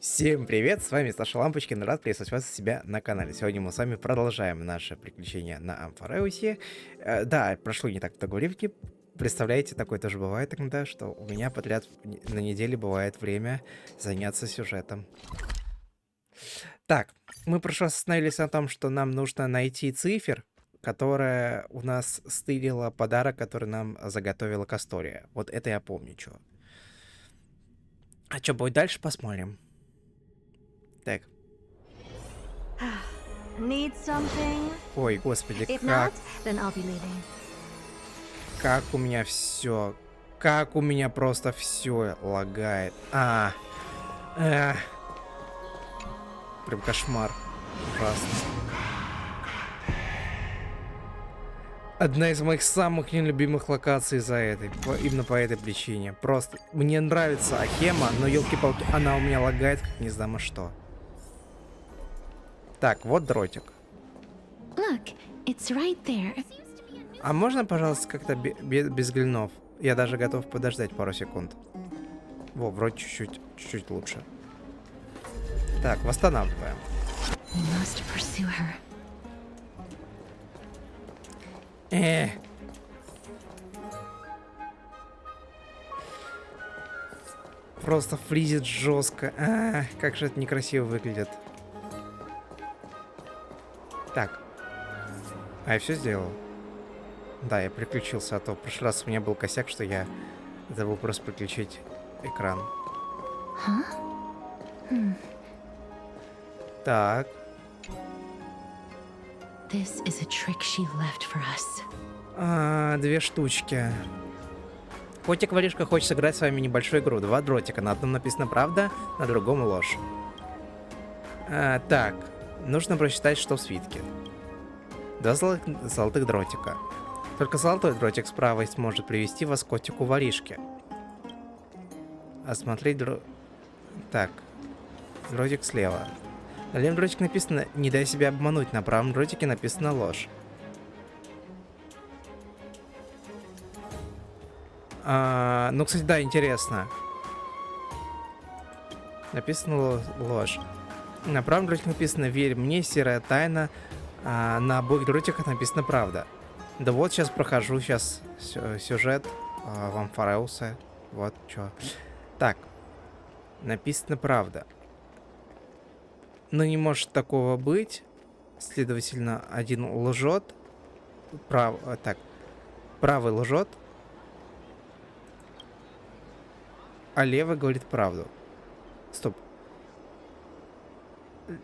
Всем привет, с вами Саша Лампочкин, рад приветствовать вас у себя на канале. Сегодня мы с вами продолжаем наше приключение на Амфореусе. Да, прошло не так много времени, представляете, такое тоже бывает иногда, что у меня подряд на неделе бывает время заняться сюжетом. Так, мы в прошлый раз остановились на том, что нам нужно найти цифр, которая у нас стырила подарок, который нам заготовила Кастория. Вот это я помню, что. А что будет дальше, посмотрим. Так. Need something? Ой, господи, If как, not, then I'll be leaving. как у меня все, как у меня просто все лагает. Прям кошмар. Ужасно. Одна из моих самых нелюбимых локаций именно по этой причине. Просто мне нравится Ахема, но елки-палки, она у меня лагает, как не знамо что. Так, вот дротик. Look, it's right there. А можно, пожалуйста, как-то без глинов? Я даже готов подождать пару секунд. Во, вроде чуть-чуть лучше. Так, восстанавливаем. We must pursue her. Просто фризит жестко. Как же это некрасиво выглядит. Так. Я все сделал. Да, я переключился, а то в прошлый раз у меня был косяк, что я забыл просто переключить экран. Так. This is a trick she left for us. Две штучки. Котик-воришка хочет сыграть с вами небольшую игру. Два дротика. На одном написано правда, на другом ложь. Так. Нужно просчитать, что в свитке. Два золотых дротика. Только золотой дротик справа сможет привести вас к котику-воришке. Осмотреть Так. Дротик слева. На левом дротике написано «Не дай себя обмануть», на правом дротике написано «Ложь». Ну, кстати, да, интересно. Написано «Ложь». На правом дротике написано «Верь мне, серая тайна». На обоих дротиках написано «Правда». Да вот, сейчас прохожу сюжет в Амфореусе. Вот, что. Так. Написано «Правда». Но не может такого быть. Следовательно, один лжет. Правый лжет. А левый говорит правду. Стоп.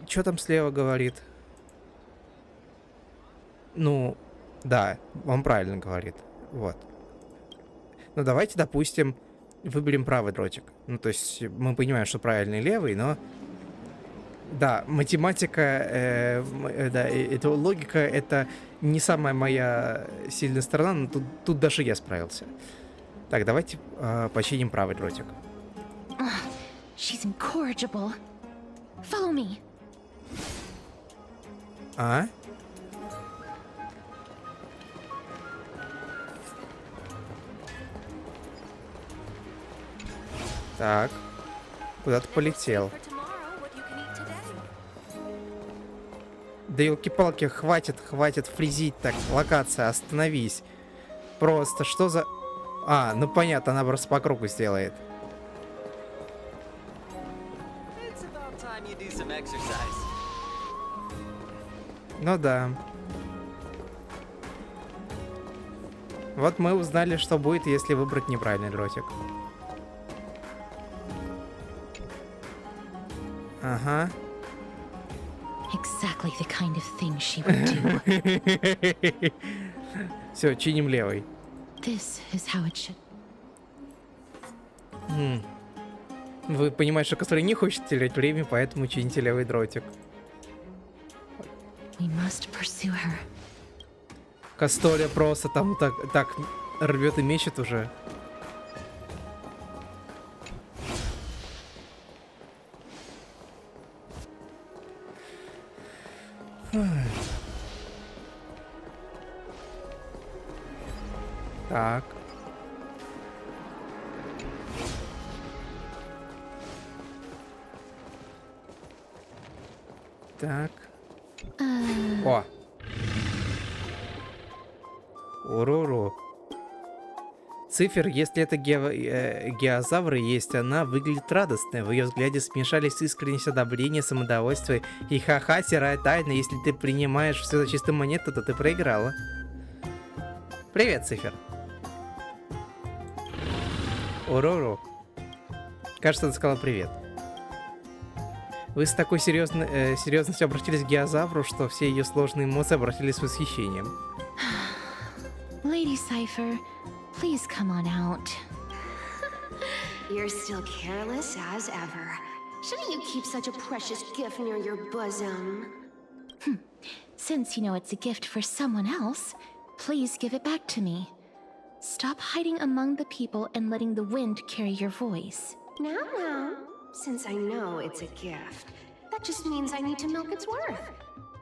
Что там слева говорит? Ну, да, он правильно говорит. Вот. Ну, давайте, допустим, выберем правый дротик. Ну, то есть, мы понимаем, что правильный левый, но... Да, математика, да, это логика, это не самая моя сильная сторона, но тут даже я справился. Так, давайте починим правый дротик. She's incorrigible. Follow me. Так, куда-то полетел. Да елки-палки, хватит фризить так. Локация, остановись. Просто, что за... Ну понятно, она просто по кругу сделает. Ну да. Вот мы узнали, что будет, если выбрать неправильный дротик. Ага. Exactly the kind of thing she would do. Все, чиним левый. This is how it should. Вы понимаете, что Кастория не хочет терять время, поэтому чините левый дротик. We must pursue her. Кастория просто там так рвет и мечет уже. Так. Так. О! Уруру. Цифер, если это геозавры есть, она выглядит радостной. В ее взгляде смешались искренность одобрения, самодовольство и ха-ха, серая тайна. Если ты принимаешь все за чистую монету, то ты проиграла. Привет, Цифер. Уруру. Кажется, ты сказала привет. Вы с такой серьезностью обратились к геозавру, что все ее сложные эмоции обратились с восхищением. Lady Cypher, please come on out. You're still careless as ever. Shouldn't you keep such a precious gift near your bosom? Since you know it's a gift for someone else, please give it back to me. Stop hiding among the people and letting the wind carry your voice. Now, since I know it's a gift, that just means I need to milk its worth.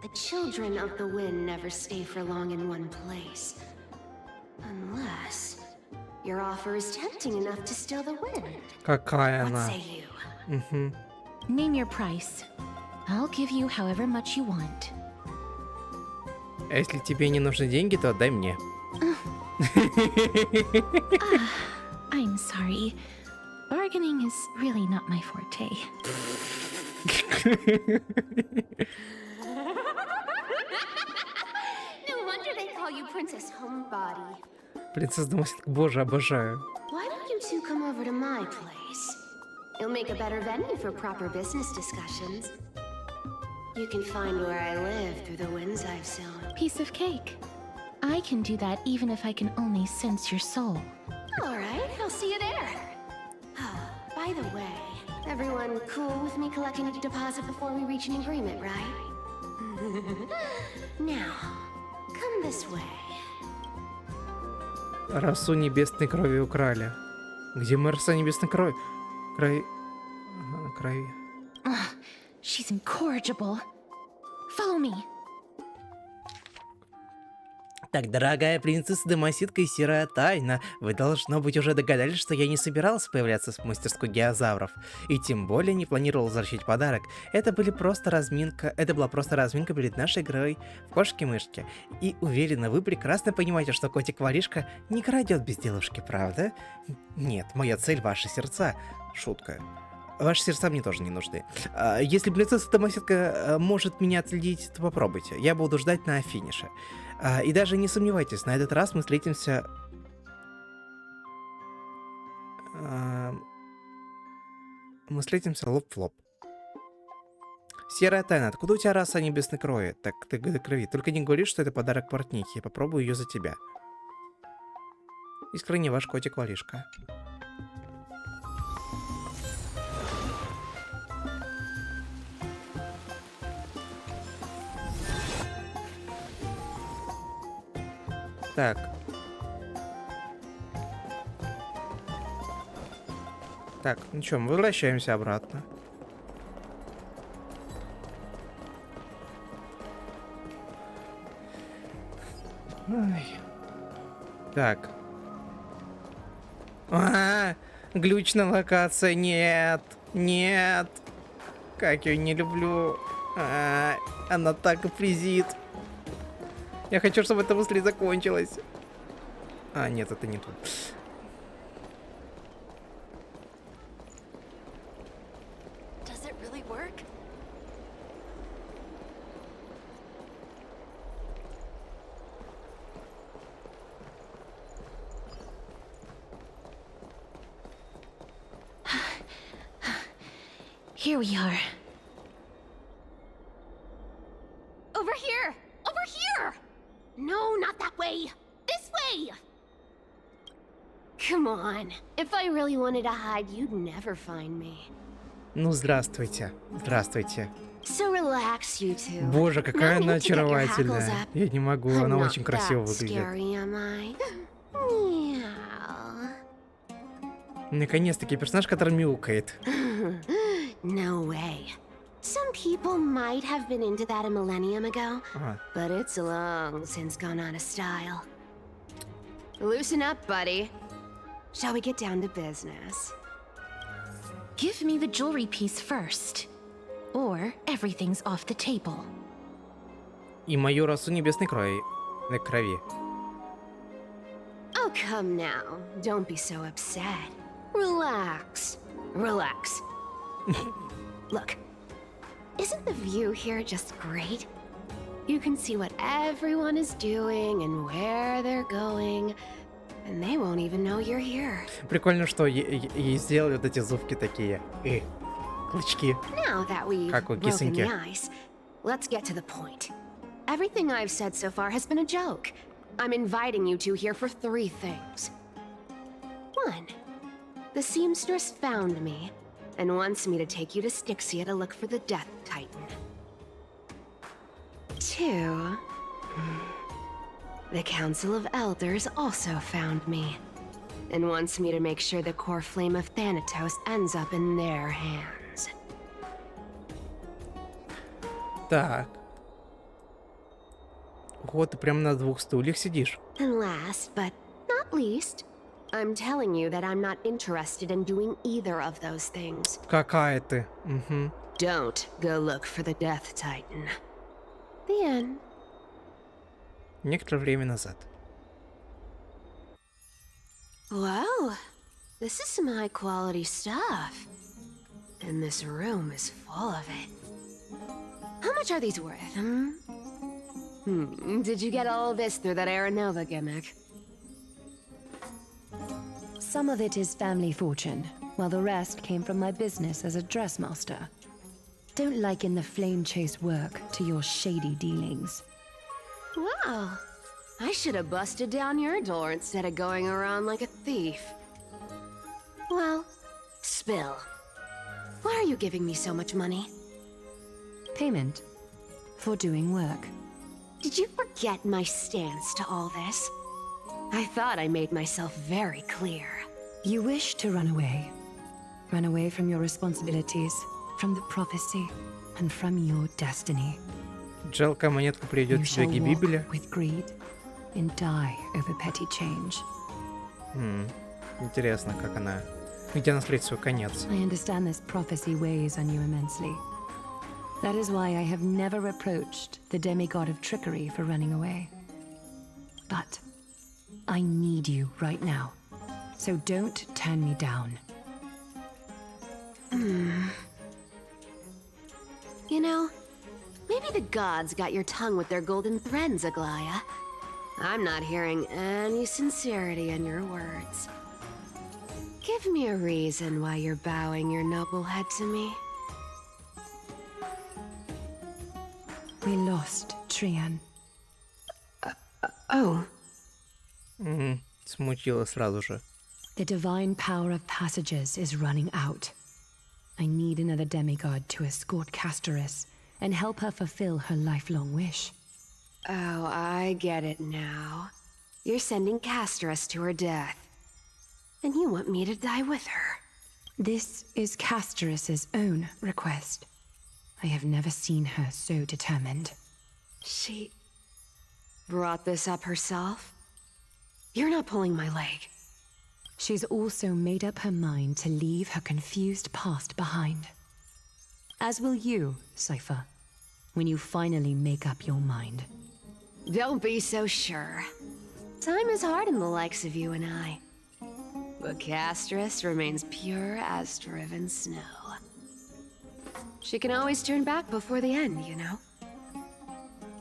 The children of the wind never stay for long in one place. Unless your offer is tempting enough to steal the wind. Какая What она? say you? Name your price. I'll give you however much you want. А если тебе не нужны деньги, то отдай мне. I'm sorry. Bargaining is really not my forte. No wonder they call you Princess Homebody. Принцесса Домоседка, боже, обожаю. Why don't you two come over to my place? It'll make a better venue for proper business discussions. You can find where I live through the winds I've sown. Piece of cake. I can do that even if I can only sense your soul. All right, I'll see you there. By the way, everyone cool with me collecting a deposit before we reach an agreement, right? Now, come this way. Росу небесной крови украли. Где мы роса небесной крови? Крови... Ага, на крови. She's incorrigible. Follow me. Так, дорогая принцесса Домоседка и серая тайна, вы, должно быть, уже догадались, что я не собирался появляться в мастерской геозавров. И тем более не планировал возвращать подарок. Это была просто разминка перед нашей игрой в кошки-мышки. И уверена, вы прекрасно понимаете, что котик-воришка не крадет безделушки, правда? Нет, моя цель — ваши сердца. Шутка. Ваши сердца мне тоже не нужны. Если принцесса Домоседка может меня отследить, то попробуйте. Я буду ждать на финише. И даже не сомневайтесь, на этот раз мы встретимся... Мы встретимся лоб в лоб. Серая тайна, откуда у тебя раса небесной крови? Так ты крови. Только не говори, что это подарок портнихе. Я попробую ее за тебя. Искренне ваш котик-воришка. Так. Так, ну что, мы возвращаемся обратно. Ай. Так. Глючная локация, нет, нет. Как я не люблю. Она так и фризит. Я хочу, чтобы это быстрее закончилось. Нет, это не тут. Does it really work? Here we are. Over here! Over here! No, not that way! This way! Come on. If I really wanted to hide, you'd never find me. Ну, здравствуйте. Здравствуйте. So relax, you two. Боже, какая No она need to get your hackles очаровательная. up. Я не могу, I'm она not очень красиво that выглядит. scary, am I? Meow. Наконец-таки персонаж, который мяукает. No way. Some people might have been into that a millennium ago, but it's long since gone out of style. Loosen up, buddy. Shall we get down to business? Give me the jewelry piece first. or everything's off the table. И мою расу небесной крови. Oh, come now. Don't be so upset. Relax. Relax. Look, isn't the view here just great? You can see what everyone is doing and where they're going, and they won't even know you're here. Прикольно, что ей сделали вот эти зубки такие. Клычки. Now that we've Как у broken кисоньки. the ice, let's get to the point. Everything I've said so far has been a joke. I'm inviting you two here for 3 things. 1. The seamstress found me and wants me to take you to Styxia to look for the Death Titan. 2. The Council of Elders also found me and wants me to make sure the core flame of Thanatos ends up in their hands. Так. Вот, ты прям на 2 стульях сидишь. And last, but not least, I'm telling you that I'm not interested in doing either of those things. Какая ты. Угу. Don't go look for the Death Titan. The end. Некоторое время назад. Wow, this is some high-quality stuff. And this room is full of it. How much are these worth, Did you get all this through that Aeronova gimmick? Some of it is family fortune, while the rest came from my business as a dressmaster. Don't liken the flame chase work to your shady dealings. Wow, I should have busted down your door instead of going around like a thief. Well, spill. Why are you giving me so much money? Payment for doing work. Did you forget my stance to all this? I thought I made myself very clear. You wish to run away. Run away from your responsibilities, from the prophecy, and from your destiny. Жалкая монетка приведет You тебя shall к гибели. walk with greed and die over petty change. Интересно, как она... Где она встретит свой конец? I understand this prophecy weighs on you immensely. That is why I have never reproached the demigod of trickery for running away. But I need you right now, so don't turn me down. You know, maybe the gods got your tongue with their golden threads, Aglaya. I'm not hearing any sincerity in your words. Give me a reason why you're bowing your noble head to me. We lost Trian. Oh. Смутила сразу же. The divine power of passages is running out. I need another demigod to escort Castorus and help her fulfill her lifelong wish. Oh, I get it now. You're sending Castorus to her death. And you want me to die with her. This is Castorus's own request. I have never seen her so determined. She brought this up herself? You're not pulling my leg. She's also made up her mind to leave her confused past behind. As will you, Cypher, when you finally make up your mind. Don't be so sure. Time is hard in the likes of you and I. But Castorus remains pure as driven snow. She can always turn back before the end, you know?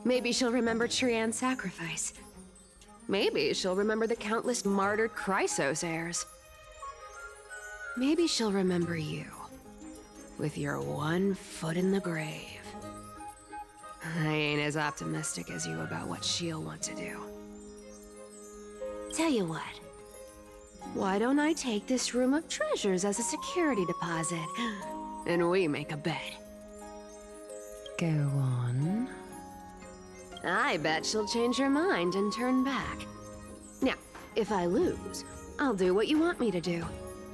Maybe she'll remember Trian's sacrifice. Maybe she'll remember the countless martyred Chrysos heirs. Maybe she'll remember you, with your one foot in the grave. I ain't as optimistic as you about what she'll want to do. Tell you what, why don't I take this room of treasures as a security deposit, and we make a bet? Go on. I bet she'll change her mind and turn back. Now, if I lose, I'll do what you want me to do.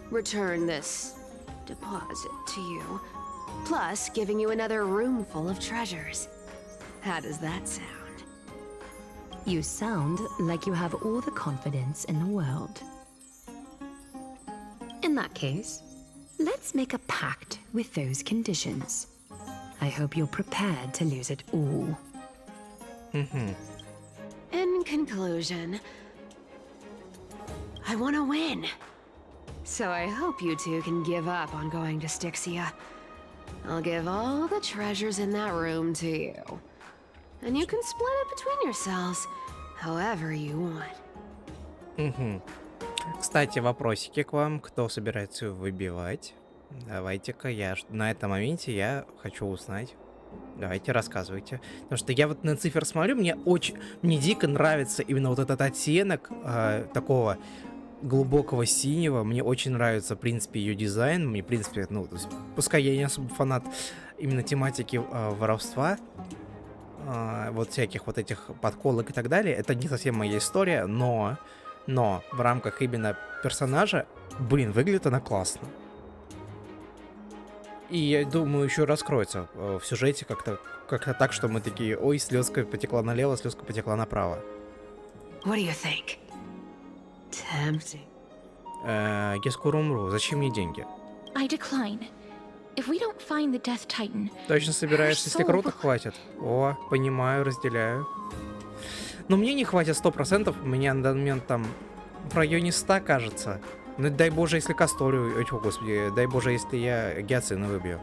Return this deposit to you, plus giving you another room full of treasures. How does that sound? You sound like you have all the confidence in the world. In that case, let's make a pact with those conditions. I hope you're prepared to lose it all. In conclusion, I want to win. So I hope you two can give up on going to Styxia. I'll give all the treasures in that room to you. And you can split it between yourselves, however you want. Кстати, вопросики к вам. Кто собирается выбивать? Давайте-ка на этом моменте я хочу узнать. Давайте, рассказывайте. Потому что я вот на цифр смотрю, мне дико нравится именно вот этот оттенок такого глубокого синего. Мне очень нравится, в принципе, ее дизайн. Мне, в принципе, ну, то есть, пускай я не особо фанат именно тематики воровства, вот всяких вот этих подколок и так далее, это не совсем моя история, но в рамках именно персонажа, блин, выглядит она классно. И я думаю, еще раскроется в сюжете как-то так, что мы такие, ой, слезка потекла налево, слезка потекла направо. What do you think? Tempting. Я скоро умру, зачем мне деньги? I decline. If we don't find the Death Titan, Точно собираешься, если круто, хватит? О, понимаю, разделяю. Но мне не хватит 100%, у меня на данный момент там в районе 100, кажется. Ну, дай боже, если Касторию, о, господи, дай боже, если я Гиацина выбью.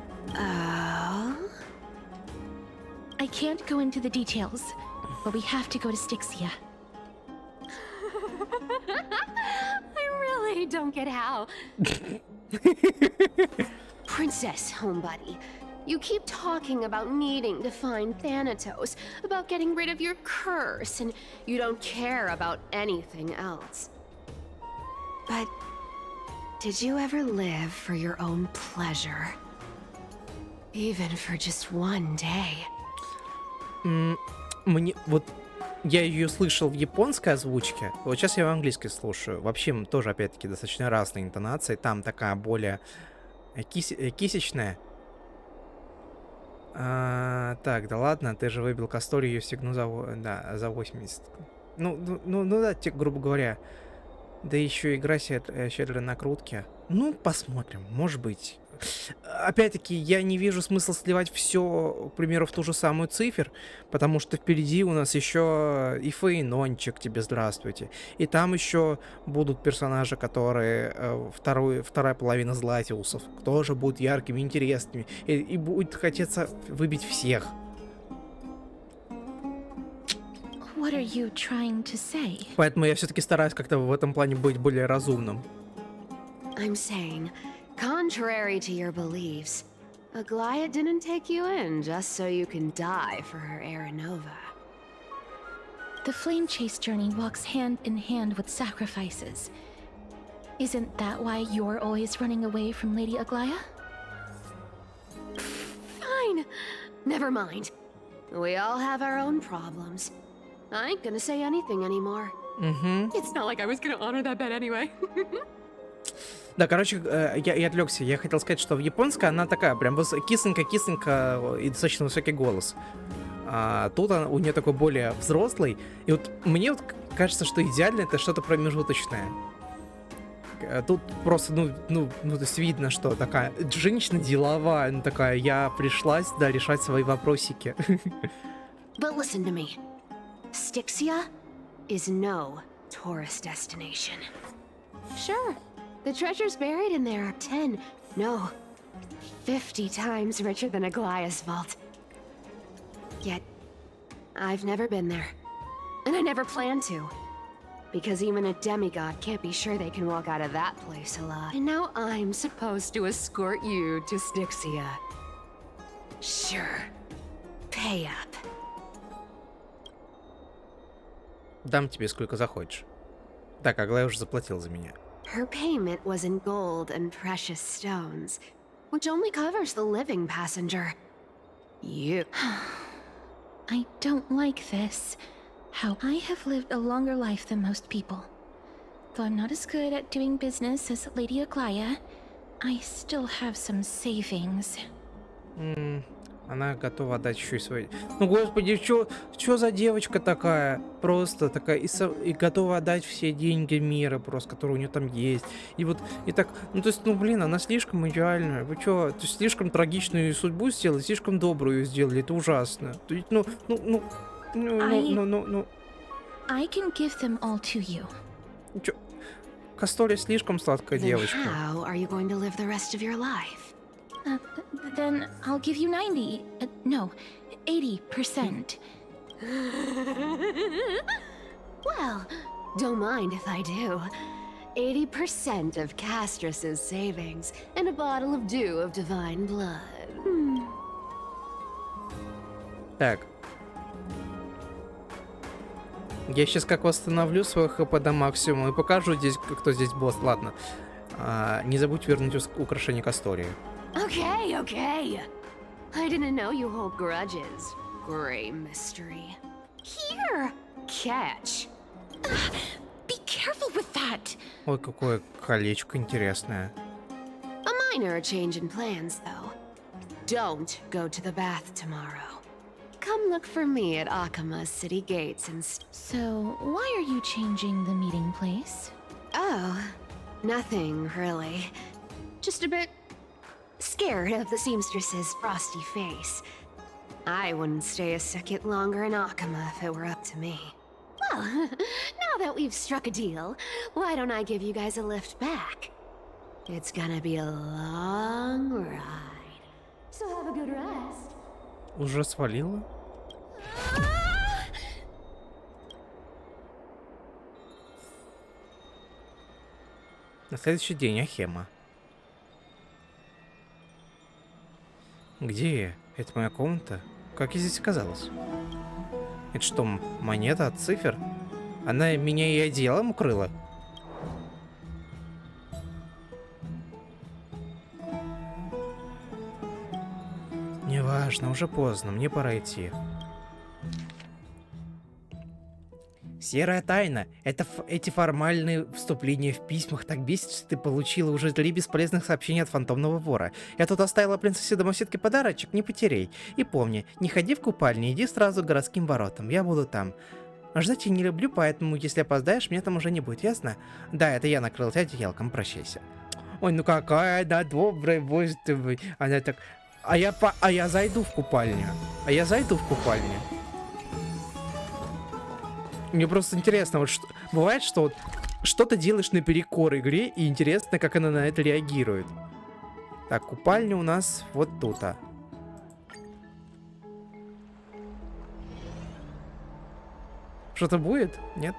I can't go into the details, but we have to go to Styxia. I really don't get how. Princess, homebuddy, you keep talking about needing to find Thanatos, about getting rid of your curse, and you don't care about anything else. But did you ever live for your own pleasure? Even for just one day? Мне вот я ее слышал в японской озвучке, вот сейчас я в английской слушаю. Вообще тоже опять-таки достаточно разные интонации. Там такая более кисечная. Так, да ладно, ты же выбил Касторию, ее стегну за 80. Ну да, грубо говоря. Да еще игра щедрой накрутки. Ну, посмотрим, может быть. Опять-таки, я не вижу смысла сливать все, к примеру, в ту же самую цифр, потому что впереди у нас еще и Фейнончик, тебе здравствуйте. И там еще будут персонажи, которые вторая половина Златиусов, тоже будут яркими, интересными. И будет хотеться выбить всех. What are you trying to say? Поэтому я все-таки стараюсь как-то в этом плане быть более разумным. I'm saying, contrary to your beliefs, Aglaia didn't take you in just so you can die for her Aranova. The flame chase journey walks hand in hand with sacrifices. Isn't that why you're always running away from Lady Aglaia? Fine. Never mind. We all have our own problems. I ain't gonna say anything anymore. It's not like I was gonna honor that bet anyway. Да, короче, я отвлекся. Я хотел сказать, что в японской она такая, прям кисонька и достаточно высокий голос. А тут у нее такой более взрослый. И вот мне вот кажется, что идеально это что-то промежуточное. Тут просто, то есть видно, что такая женщина деловая, ну такая, я пришла сюда решать свои вопросики. But listen to me. Styxia is no tourist destination. Sure, the treasures buried in there are 10, no, 50 times richer than Aglaia's vault. Yet, I've never been there. And I never plan to. Because even a demigod can't be sure they can walk out of that place alive. And now I'm supposed to escort you to Styxia. Sure. Pay up. Дам тебе сколько захочешь. Так, Аглая уже заплатил за меня. Her payment was in gold and precious stones, which only covers the living passenger. You. I don't like this. How I have lived a longer life than most people. Though I'm not as good at doing business as Lady Aglaia, I still have some savings. Она готова отдать еще и свои... Ну, господи, что за девочка такая? Просто такая и готова отдать все деньги мира, просто, которые у нее там есть. И вот, и так... Ну, то есть, ну, блин, она слишком идеальная. Вы что? То есть, слишком трагичную судьбу сделали, слишком добрую сделали. Это ужасно. То есть, ну... I can give them all to you. Чё? Кастория слишком сладкая Then девочка. how are you going to live the rest of your life? Then I'll give you 90. No, 80%. Well, don't mind if I do. 80% of Castrus's savings and a bottle of dew of divine blood. Так. Я сейчас как восстановлю свой хп до максимума и покажу здесь, кто здесь босс. Ладно. Не забудь вернуть украшение Кастории. Okay, okay. I didn't know you hold grudges. Gray mystery. Here, catch. Be careful with that. Ой, какое колечко интересное. A minor change in plans, though. Don't go to the bath tomorrow. Come look for me at Akama's city gates instead. So, why are you changing the meeting place? Oh, nothing really. Just a bit scared of the seamstress's frosty face. I wouldn't stay a second longer in Akama if it were up to me. Well, now that we've struck a deal, why don't I give you guys a lift back? It's gonna be a long ride. So have a good rest. Уже свалила? На следующий день Ахема. Где я? Это моя комната? Как я здесь оказалась? Это что, монета от цифр? Она меня и одеялом укрыла? Неважно, уже поздно, мне пора идти. Серая тайна. Эти формальные вступления в письмах так бесит, что ты получила уже 3 бесполезных сообщения от фантомного вора. Я тут оставила принцессе-домоседке подарочек, не потеряй. И помни, не ходи в купальню, иди сразу к городским воротам, я буду там. Ждать я не люблю, поэтому если опоздаешь, меня там уже не будет, ясно? Да, это я накрыл тебя одеялком, прощайся. Ой, ну какая она добрая, боже ты мой. Она так... А я зайду в купальню. Мне просто интересно, вот что, бывает, что вот что-то делаешь наперекор игре, и интересно, как она на это реагирует. Так, купальня у нас вот тут. Что-то будет? Нет?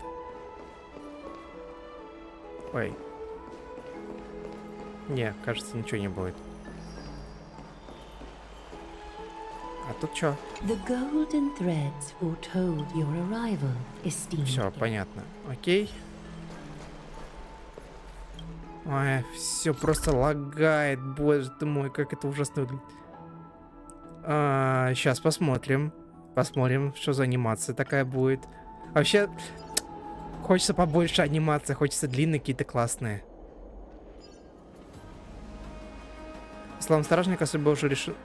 Ой. Не, кажется, ничего не будет. А тут что? Все, понятно. Окей. Ой, все просто лагает, боже ты мой, как это ужасно выглядит. Сейчас посмотрим. Посмотрим, что за анимация такая будет. Вообще, хочется побольше анимации, хочется длинные какие-то классные. Слава Стражника судьба уже решил.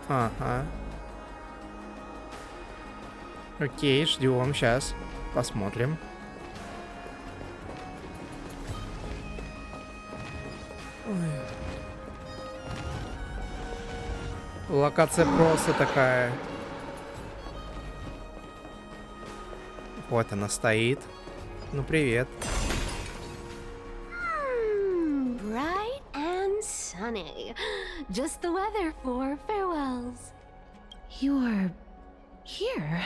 Ага. Окей, ждем, сейчас. Посмотрим. Ой. Локация просто такая. Вот она стоит. Ну, привет. Bright and sunny. Just the weather for farewells. You're here.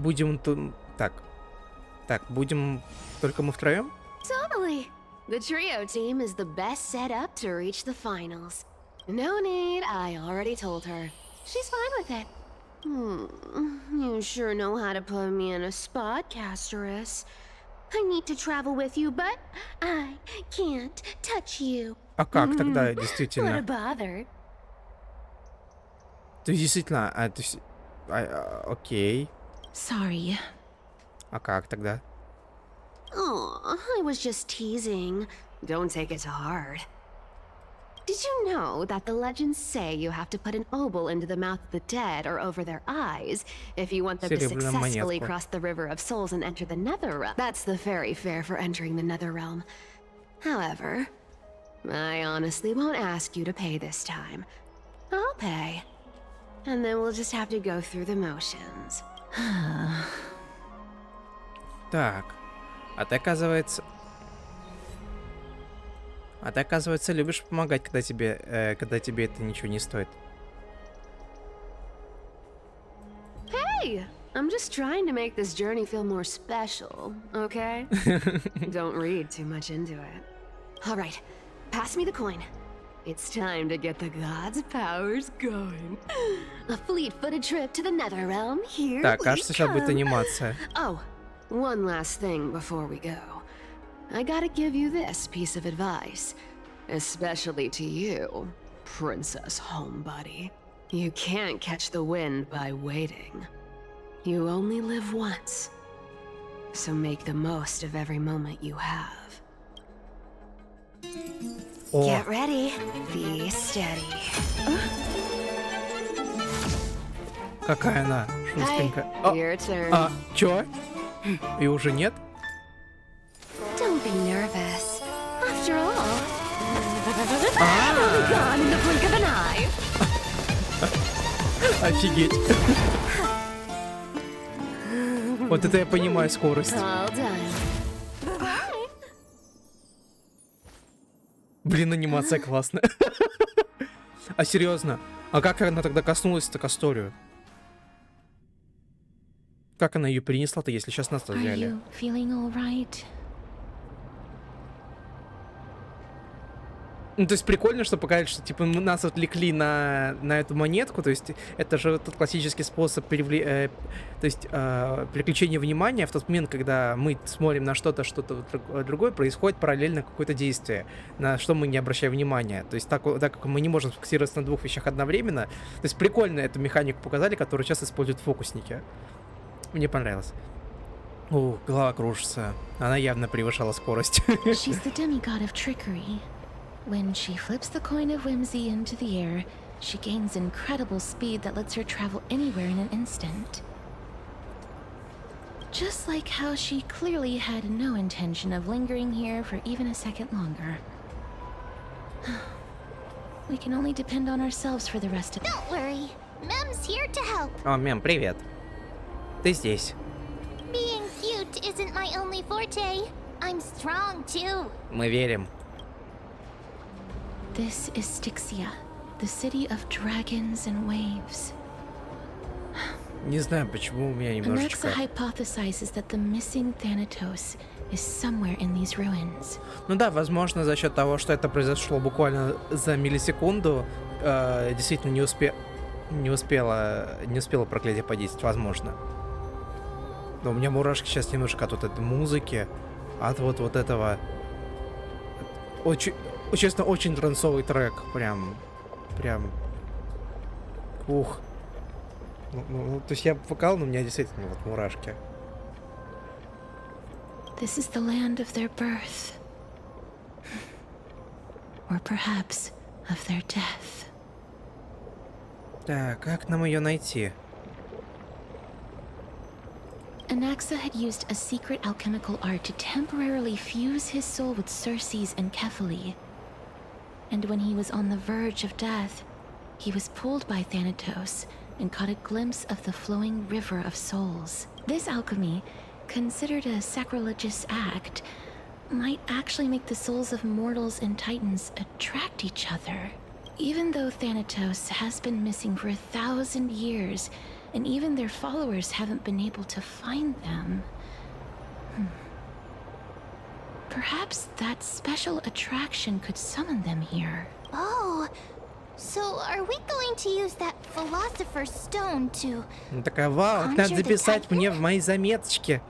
Будем тут... Так, будем только мы втроем? Totally. The trio team is the best set up to reach the finals. No need, I already told her. She's fine with it. You sure know how to put me in a spot, Castorus. I need to travel with you, but I can't touch you. А как тогда, What a действительно? bother. То есть, действительно, то есть... окей. Sorry. А как тогда? Oh, I was just teasing. Don't take it to heart. Did you know that the legends say you have to put an obol into the mouth of the dead or over their eyes if you want them to Серебряную successfully монетку. cross the river of souls and enter the nether realm? That's the fairy fare for entering the nether realm. However, I honestly won't ask you to pay this time. I'll pay. And then we'll just have to go through the motions. Так. А ты, оказывается... любишь помогать, когда тебе это ничего не стоит. Hey, I'm just trying to make this journey feel more special, okay? Don't read too much into it. All right, pass me the coin. It's time to get the gods' powers going. A fleet-footed trip to the nether realm. Here Так, we кажется, сейчас будет come. анимация. Oh, one last thing before we go. I gotta give you this piece of advice, especially to you, Princess Homebody. You can't catch the wind by waiting. You only live once, so make the most of every moment you have. О, Get ready, be steady. какая она Hi, шустренькая. your turn. Чё? И уже нет? Don't be nervous. After all, it'll be gone in the blink of an eye. Офигеть. Вот это я понимаю скорость. All done. Блин, анимация классная. А серьезно? А как она тогда коснулась-то Касторию? Как она ее перенесла-то, если сейчас нас Are взяли? you feeling all right? Ну, то есть прикольно, что показать, что типа нас отвлекли на эту монетку, то есть это же тот классический способ переключения внимания в тот момент, когда мы смотрим на что-то другое, происходит параллельно какое-то действие, на что мы не обращаем внимания. То есть так как мы не можем сфокусироваться на двух вещах одновременно, то есть прикольно эту механику показали, которую сейчас используют фокусники. Мне понравилось. О, голова кружится. Она явно превышала скорость. She's the demigod of trickery. When she flips the coin of whimsy into the air, she gains incredible speed that lets her travel anywhere in an instant. Just like how she clearly had no intention of lingering here for even a second longer. We can only depend on ourselves for the rest of it. Don't worry. Mem's here to help. О, Мем, привет. Ты здесь. Being cute isn't my only forte. I'm strong too. Мы верим. This is Styxia, the city of dragons and waves. Не знаю, почему у меня Anaxa немножечко... hypothesizes that the missing Thanatos is somewhere in these ruins. Ну да, возможно, за счет того, что это произошло буквально за миллисекунду, действительно не успело проклятие подействовать, возможно. Но у меня мурашки сейчас немножко от вот этой музыки, от вот этого... Очень, честно, очень трансовый трек, прям... Ух. То есть я вокал, но у меня действительно вот мурашки. This is the land of their birth. Or perhaps of their death. Так, как нам ее найти? Anaxa had used a secret alchemical art to temporarily fuse his soul with Circe's and Kephae. And when he was on the verge of death, he was pulled by Thanatos and caught a glimpse of the flowing river of souls. This alchemy, considered a sacrilegious act, might actually make the souls of mortals and titans attract each other. Even though Thanatos has been missing for 1,000 years, and even their followers haven't been able to find them. Perhaps that special attraction could summon them here. Oh, so are we going to use that philosopher's stone to... Ну такая, вау, надо записать мне в мои заметочки.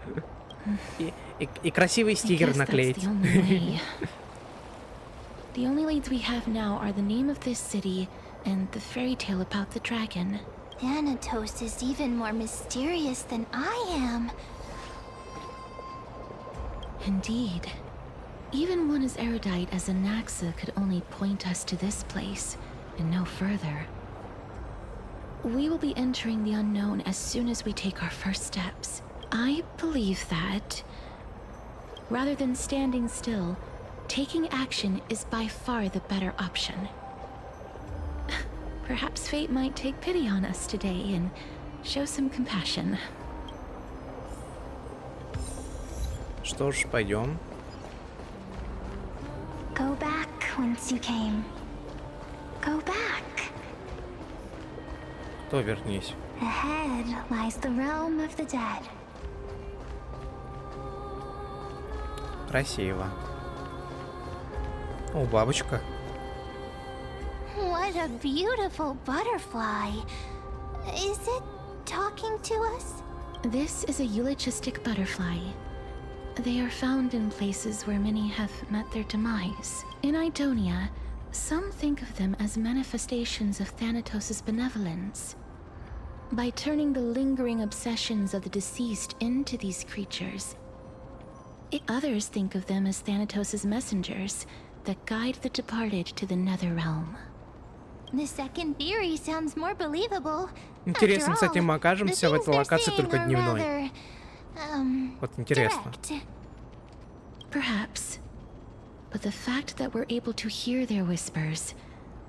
И красивый I стикер guess that's наклеить. the only way. The only leads we have now are the name of this city and the fairy tale about the dragon. Thanatos is even more mysterious than I am. Indeed. Even one as erudite as Anaxa could only point us to this place and no further. We will be entering the unknown as soon as we take our first steps. I believe that, rather than standing still, taking action is by far the better option. Perhaps fate might take pity on us today and show some compassion. Что ж, пойдем. Go back whence you came. Go back. То вернись. Ahead lies the realm of the dead. Красиво. О, бабочка. What a beautiful butterfly. Is it talking to us? This is a eulogistic butterfly. They are found in places where many have met their demise. In Idonia, some think of them as manifestations of Thanatos' benevolence. By turning the lingering obsessions of the deceased into these creatures, others think of them as Thanatos' messengers that guide the departed to the nether realm. The second theory sounds more believable. Интересно, After кстати, all, мы окажемся the в этой things they're локации saying только are дневной. rather, Вот интересно. direct. Perhaps. But the fact that we're able to hear their whispers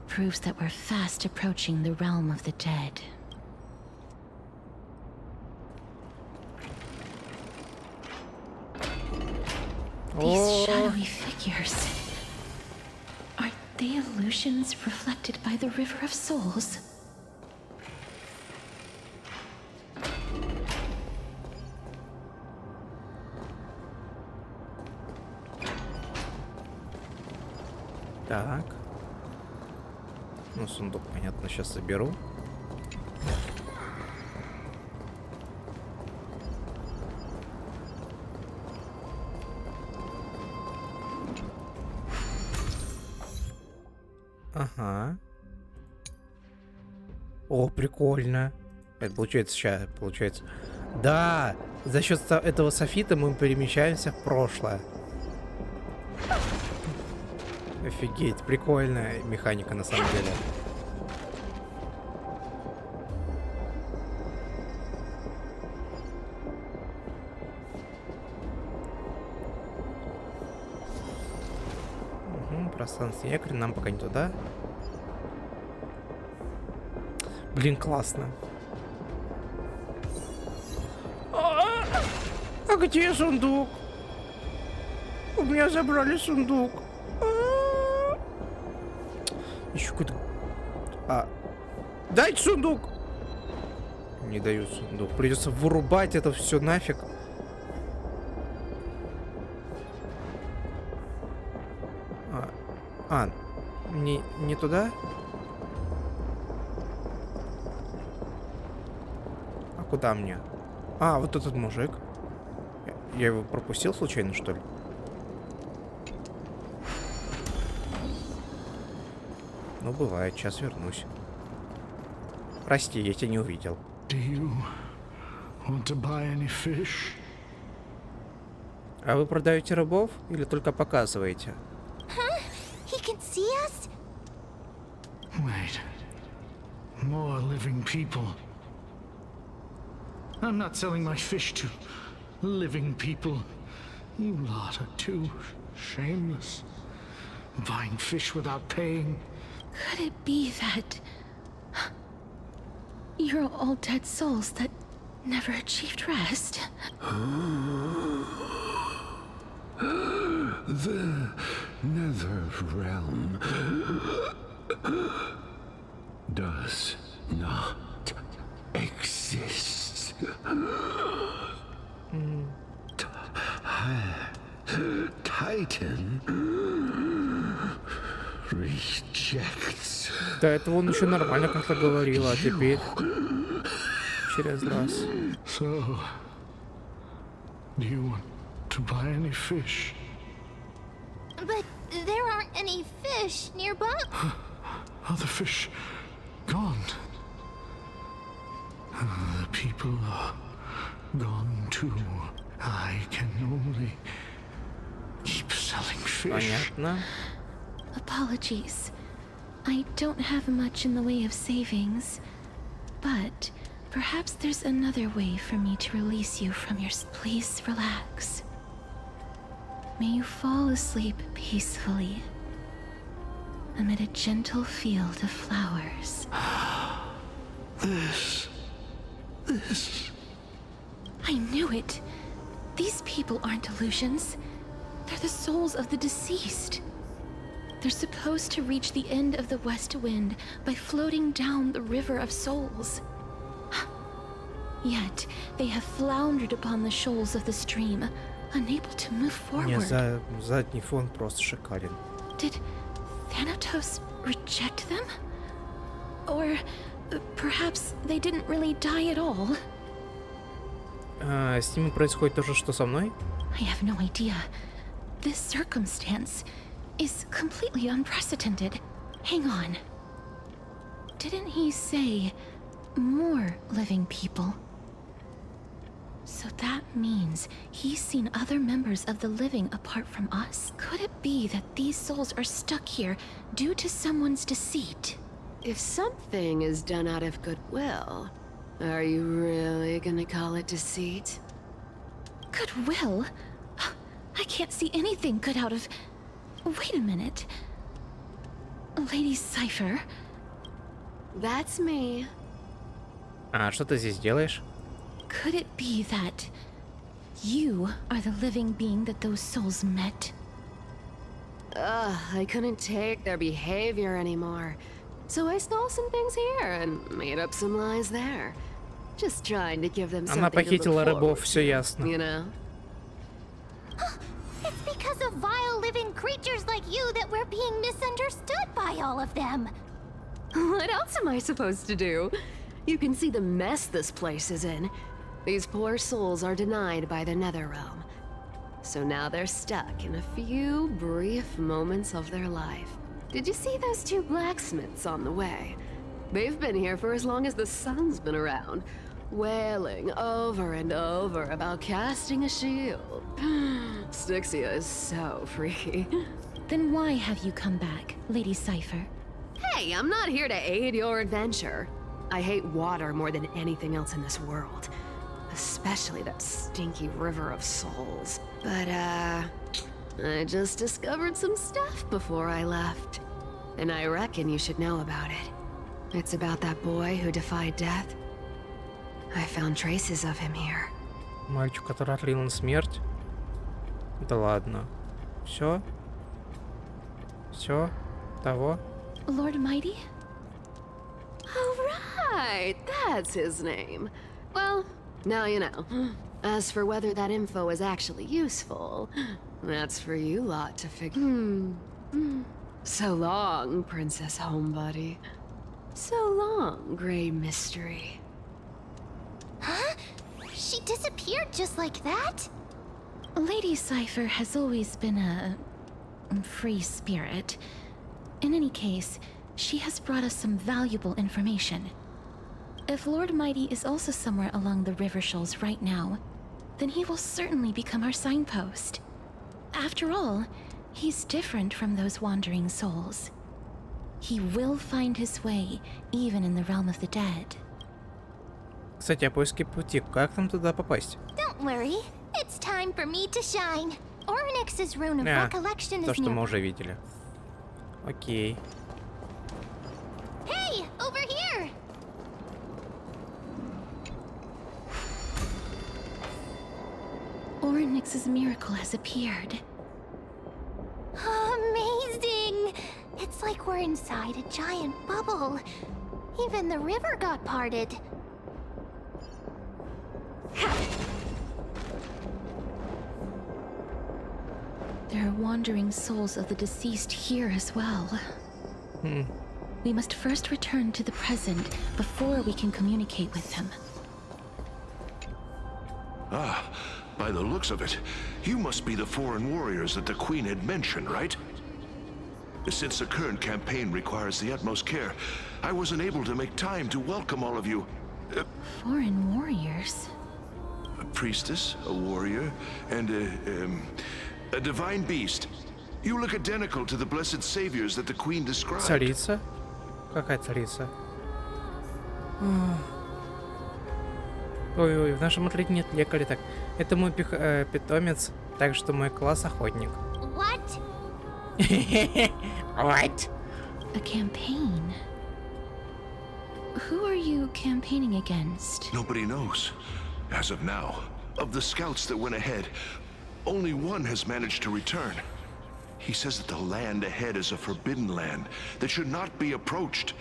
proves that we're fast approaching the realm of the dead. These shadowy figures. Are they illusions reflected by the River of Souls? Так. Ну, сундук, понятно, сейчас соберу. Ага. О, прикольно. Это получается сейчас, получается. Да, за счет этого софита мы перемещаемся в прошлое. Офигеть, прикольная механика на самом деле. Угу, пространственный якорь, нам пока не туда. Блин, классно. А где сундук? У меня забрали сундук. Еще какой-то... Дайте сундук! Не дают сундук. Придется вырубать это все нафиг. Не туда? А куда мне? Вот этот мужик. Я его пропустил случайно, что ли? Ну, бывает, сейчас вернусь. Прости, я тебя не увидел. А вы продаете рабов или только показываете? He can see us? Wait. More living people. I'm not selling my fish to living people. You lot are too shameless. Buying fish without paying. Could it be that you're all dead souls that never achieved rest? The nether realm does not exist. Titan rejects. Да, это он еще нормально как-то говорил, а теперь через раз. So, do you want to buy any fish? But there aren't any fish nearby. Other fish gone. The people are gone too. I can only Keep selling fish. Понятно. Apologies. I don't have much in the way of savings, but perhaps there's another way for me to release you from your... Please relax. May you fall asleep peacefully amid a gentle field of flowers. This. I knew it. These people aren't illusions. They're the souls of the deceased. They're supposed to reach the end of the west wind by floating down the river of souls. Yet, they have floundered upon the shoals of the stream, unable to move Не, forward. задний фон просто шикарен. Did Thanatos reject them? Or perhaps they didn't really die at all? С ними происходит то же, что со мной? I have no idea. This circumstance is completely unprecedented. Hang on. Didn't he say more living people? So that means he's seen other members of the living apart from us? Could it be that these souls are stuck here due to someone's deceit? If something is done out of goodwill, are you really gonna call it deceit? Goodwill? I can't see anything good out of... Wait a minute. Lady Cypher? That's me. А что ты здесь делаешь? Could it be that you are the living being that those souls met? Ugh, I couldn't take their behavior anymore. So I stole some things here and made up some lies there. Just trying to give them Она something to look похитила рабов, forward все to, ясно. you know? It's because of vile living creatures like you that we're being misunderstood by all of them. What else am I supposed to do? You can see the mess this place is in. These poor souls are denied by the Netherrealm. So now they're stuck in a few brief moments of their life. Did you see those two blacksmiths on the way? They've been here for as long as the sun's been around, wailing over and over about casting a shield. Styxia is so freaky. Then why have you come back, Lady Cypher? Hey, I'm not here to aid your adventure. I hate water more than anything else in this world. Especially that stinky river of souls. But, I just discovered some stuff before I left. And I reckon you should know about it. It's about that boy who defied death. I found traces of him here. Мальчик, который отлил смерть? Да ладно. Все? Все? Того? Lord Mighty? Oh, right, that's his name. Well, now you know. As for whether that info is actually useful, that's for you lot to figure. So long, Princess Homebody. So long, Grey Mystery. Huh? She disappeared just like that? Lady Cypher has always been a free spirit. In any case, she has brought us some valuable information. If Lord Mighty is also somewhere along the river shoals right now, then he will certainly become our signpost. After all, he's different from those wandering souls. He will find his way, even in the realm of the dead. Кстати, о поиске пути. Как нам туда попасть? Don't worry. It's time for me to shine. Ornyx's rune of recollection То, is что мы near. уже видели. Окей. Hey, over here! Ornyx's miracle has appeared. Amazing! It's like we're inside a giant bubble. Even the river got parted. There are wandering souls of the deceased here as well. We must first return to the present before we can communicate with them. Ah, by the looks of it, you must be the foreign warriors that the Queen had mentioned, right? Since the current campaign requires the utmost care, I wasn't able to make time to welcome all of you. Foreign warriors? A priestess, a warrior, and A divine beast. You look identical to the blessed saviors that the Queen described. Царица? Какая царица? Ой-ой, в нашем отряде нет лекаря. Так, это мой питомец, так что мой класс охотник. What? What? A campaign? Who are you campaigning against? Nobody knows. As of now, of the scouts that went ahead, only one has managed to return. He says that the land ahead is a forbidden land that should not be approached,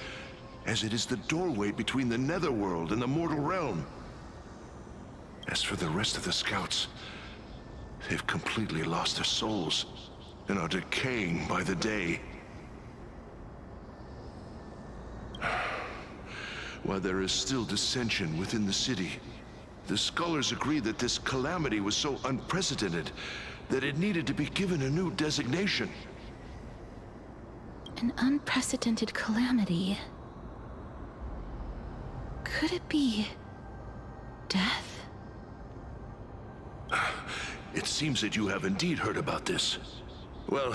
as it is the doorway between the netherworld and the mortal realm. As for the rest of the scouts, they've completely lost their souls and are decaying by the day. While there is still dissension within the city, the scholars agree that this calamity was so unprecedented that it needed to be given a new designation. An unprecedented calamity. Could it be death? It seems that you have indeed heard about this. Well,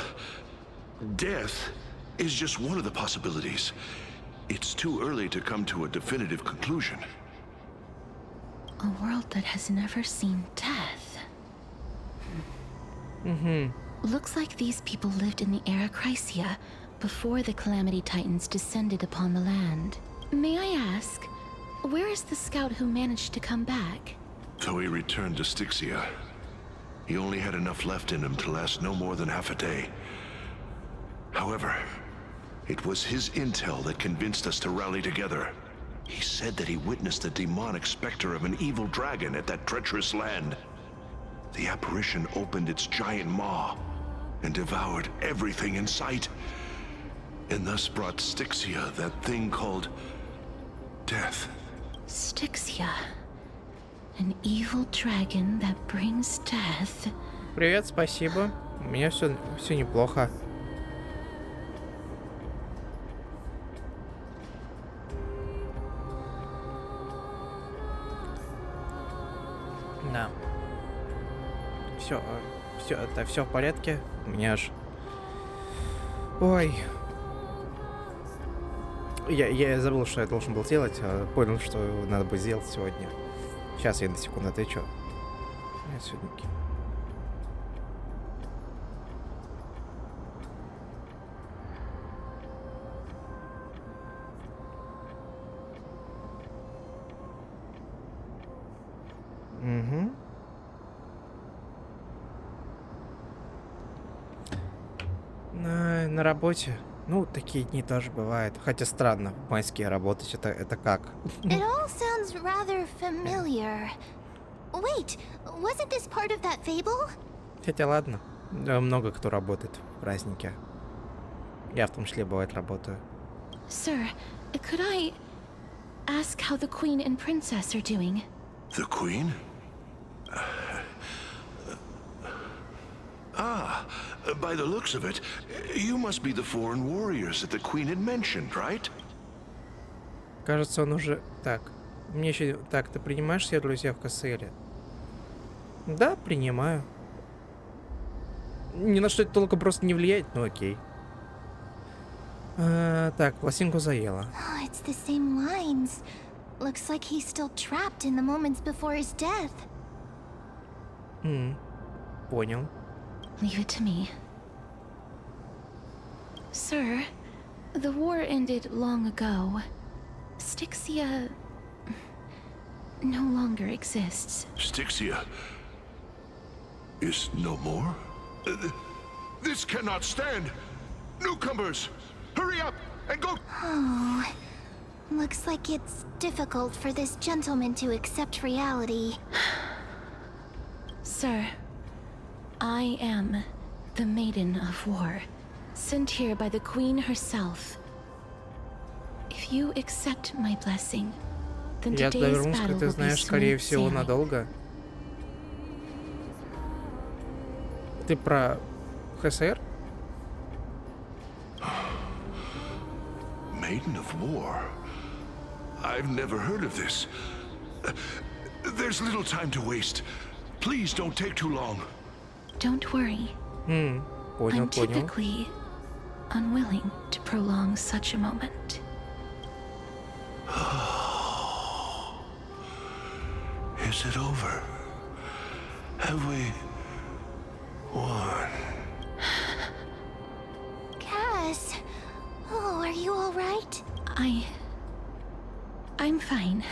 death is just one of the possibilities. It's too early to come to a definitive conclusion. A world that has never seen death. Looks like these people lived in the era Chrysia before the Calamity Titans descended upon the land. May I ask, where is the scout who managed to come back? Though he returned to Styxia, he only had enough left in him to last no more than half a day. However, it was his intel that convinced us to rally together. He said that he witnessed the demonic specter of an evil dragon at that treacherous land. The apparition opened its giant maw and devoured everything in sight, and thus brought Styxia that thing called death. Styxia. An evil dragon that brings death. Привет, спасибо. У меня все неплохо. Да. Все в порядке. У меня аж... Ой. Я забыл, что я должен был сделать. Понял, что надо будет сделать сегодня. Сейчас я на секунду отвечу. Я сегодня... Угу. На работе. Ну, такие дни тоже бывают. Хотя странно, в майские работать это как? It all sounds rather familiar. Wait, wasn't this part of that fable? Хотя ладно, да, много кто работает в празднике. Я в том числе бывает работаю. Sir, could I ask how the Queen and Princess are doing? The Queen? By the looks of it, you must be the foreign warriors that the Queen had mentioned, right? Кажется, он уже... Так, мне еще... Так, ты принимаешь все друзья в КСЛе? Да, принимаю. Ни на что это толком просто не влияет, но окей. Так, пластинку заела. Oh, it's the same lines. Looks like he's still trapped in the moments before his death. Понял. Leave it to me. Sir, the war ended long ago. Styxia no longer exists. Styxia is no more? This cannot stand! Newcomers, hurry up and go! Oh, looks like it's difficult for this gentleman to accept reality. Sir, I am the Maiden of War, sent here by the Queen herself. If you accept my blessing, then Я today's вернусь, battle как ты will be знаешь, скорее smooth всего, sailing. надолго. Ты про ХСР? Maiden of War? I've never heard of this. There's little time to waste. Please don't take too long. Don't worry. Понял, I'm понял. typically unwilling to prolong such a moment. Is it over? Have we won? Cass. Oh, are you all right? I'm fine.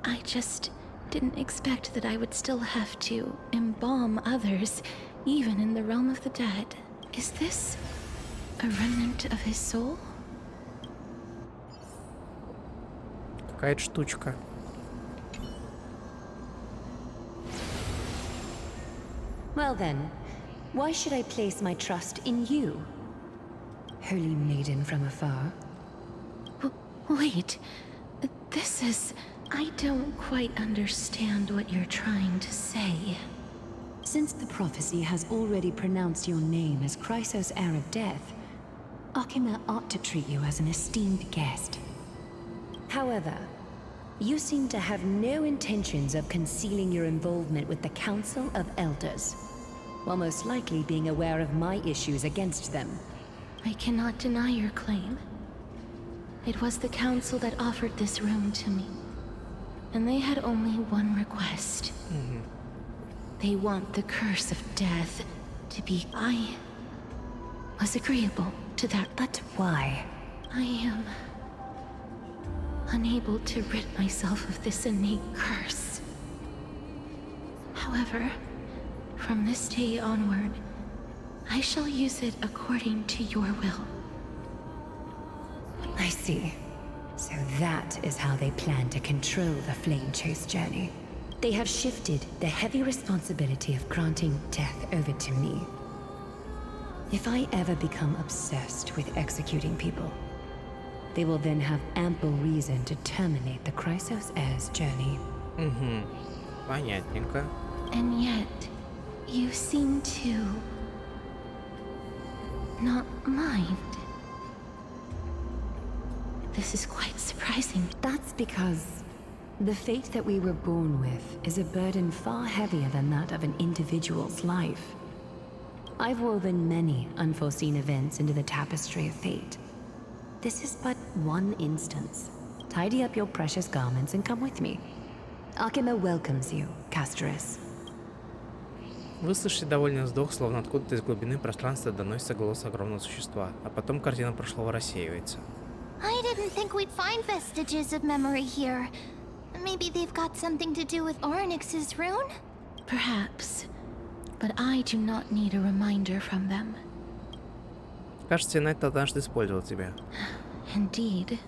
I just didn't expect that I would still have to embalm others, even in the realm of the dead. Is this a remnant of his soul? Какая-то штучка. Well then, why should I place my trust in you? Holy maiden from afar. Wait, this is... I don't quite understand what you're trying to say. Since the prophecy has already pronounced your name as Chrysos, heir of death, Akima ought to treat you as an esteemed guest. However, you seem to have no intentions of concealing your involvement with the Council of Elders, while most likely being aware of my issues against them. I cannot deny your claim. It was the council that offered this room to me. And they had only one request. They want the curse of death to be... I was agreeable to that. But why? I am unable to rid myself of this innate curse. However, from this day onward, I shall use it according to your will. I see. So that is how they plan to control the Flame Chase journey. They have shifted the heavy responsibility of granting death over to me. If I ever become obsessed with executing people, they will then have ample reason to terminate the Chrysos heir's journey. Понятненько. And yet, you seem to not mind. This is quite surprising. That's because the fate that we were born with is a burden far heavier than that of an individual's life. I've woven many unforeseen events into the tapestry of fate. This is but one instance. Tidy up your precious garments and come with me. Akima welcomes you, Castorus. Выслушай довольный вздох, словно откуда-то из глубины пространства доносится голос огромного существа, а потом картина прошлого рассеивается. I didn't think we'd find vestiges of memory here. Maybe they've got something to do with Ornyx's rune? Perhaps. But I do not need a reminder from them. Кажется, Найт однажды использовал тебя. Indeed.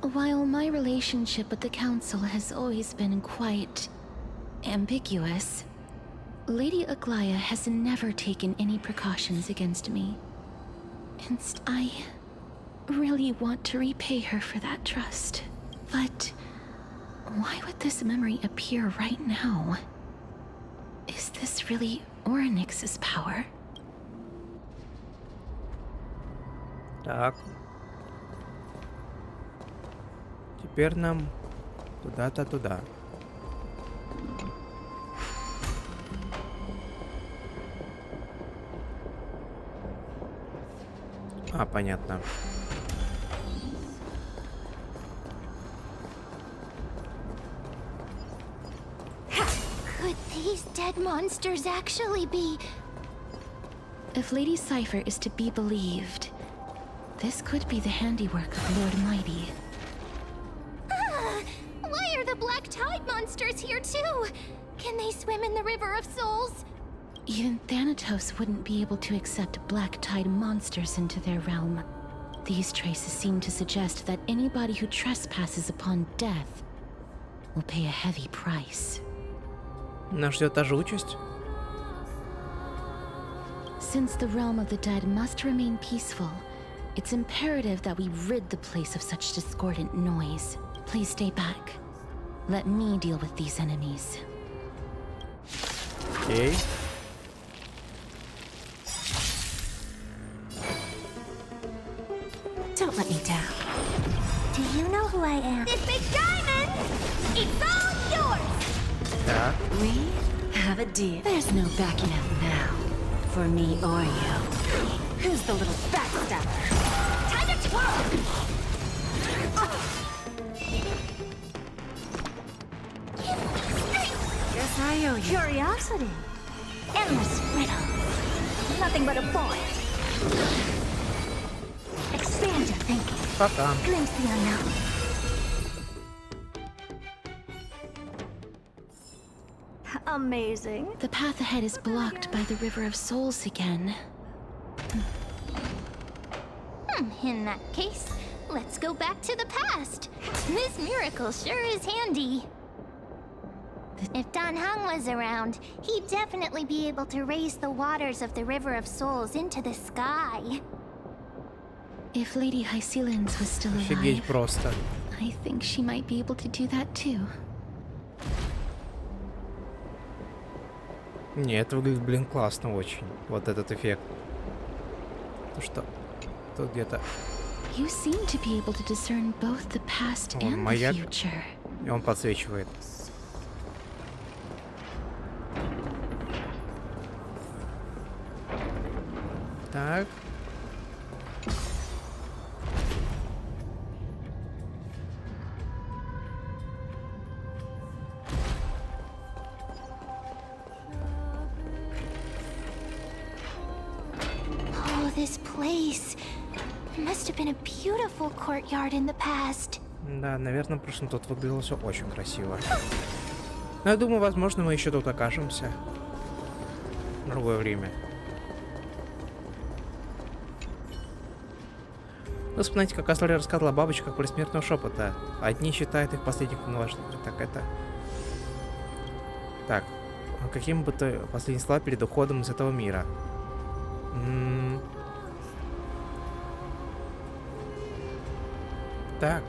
While my relationship with the Council has always been quite ambiguous, Lady Aglaya has never taken any precautions against me. And I really want to repay her for that trust. But why would this memory appear right now? Is this really Ornyx's power? Так. Теперь нам куда-то туда. А, понятно. Could these dead monsters actually be... If Lady Cypher is to be believed, this could be the handiwork of Lord Mighty. Ah! Why are the Black Tide monsters here too? Can they swim in the River of Souls? Even Thanatos wouldn't be able to accept Black Tide monsters into their realm. These traces seem to suggest that anybody who trespasses upon death will pay a heavy price. Нас ждет та же участь? Since the realm of the dead must remain peaceful, it's imperative that we rid the place of such discordant noise. Please stay back. Let me deal with these enemies. Окей. Don't let me down. Do you know who I am? This big diamond! It's all yours! Так. We have a deal. There's no backing out now. for me or you. Who's the little backstabber? Time to twirl! Guess I owe you curiosity. Endless riddle. Nothing but a point. Expand your thinking. Пока. Glimpse the unknown. Amazing. The path ahead is blocked by the River of Souls again. In that case, let's go back to the past. This miracle sure is handy. If Dan Heng was around, he'd definitely be able to raise the waters of the River of Souls into the sky. If Lady Hycelens was still Офигеть alive, просто. I think she might be able to do that too. Не, это выглядит, блин, классно очень. Вот этот эффект. Ну что? Тут где-то... You seem to be able to discern both the past О, and the маяк. future. И он подсвечивает. Так. Oh, this place must have been a beautiful courtyard in the past. Да, наверное, в прошлом тут выглядело все очень красиво. Но я думаю, возможно, мы еще тут окажемся. В другое время. Ну, вспомните, как Астория рассказывала о бабочках предсмертного шепота. Одни считают их последних важных. Так, это... Так. А каким бы то последние слова перед уходом из этого мира? Так.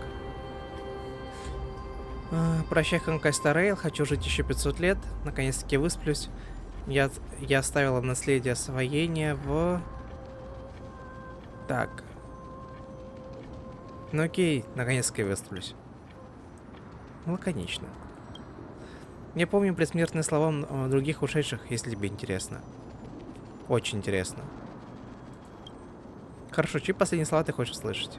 Прощай, Honkai Star хочу жить еще 500 лет. Наконец-таки высплюсь. Я оставила наследие освоения в... Так. Ну окей, наконец-таки высплюсь. Лаконично. Я помню предсмертные слова других ушедших, если тебе интересно. Очень интересно. Хорошо, чьи последние слова ты хочешь слышать?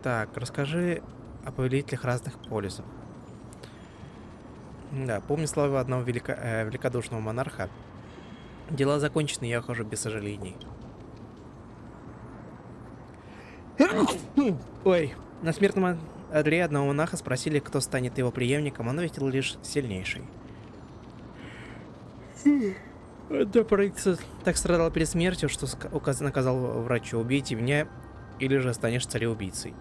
Так, расскажи о повелителях разных полюсов. Да, помню слова одного великодушного монарха. Дела закончены, я ухожу без сожалений. Ой, на смертном одре одного монаха спросили, кто станет его преемником, он ответил лишь сильнейший. Да, правительство так страдало перед смертью, что наказал врачу: убейте меня, или же станешь цареубийцей.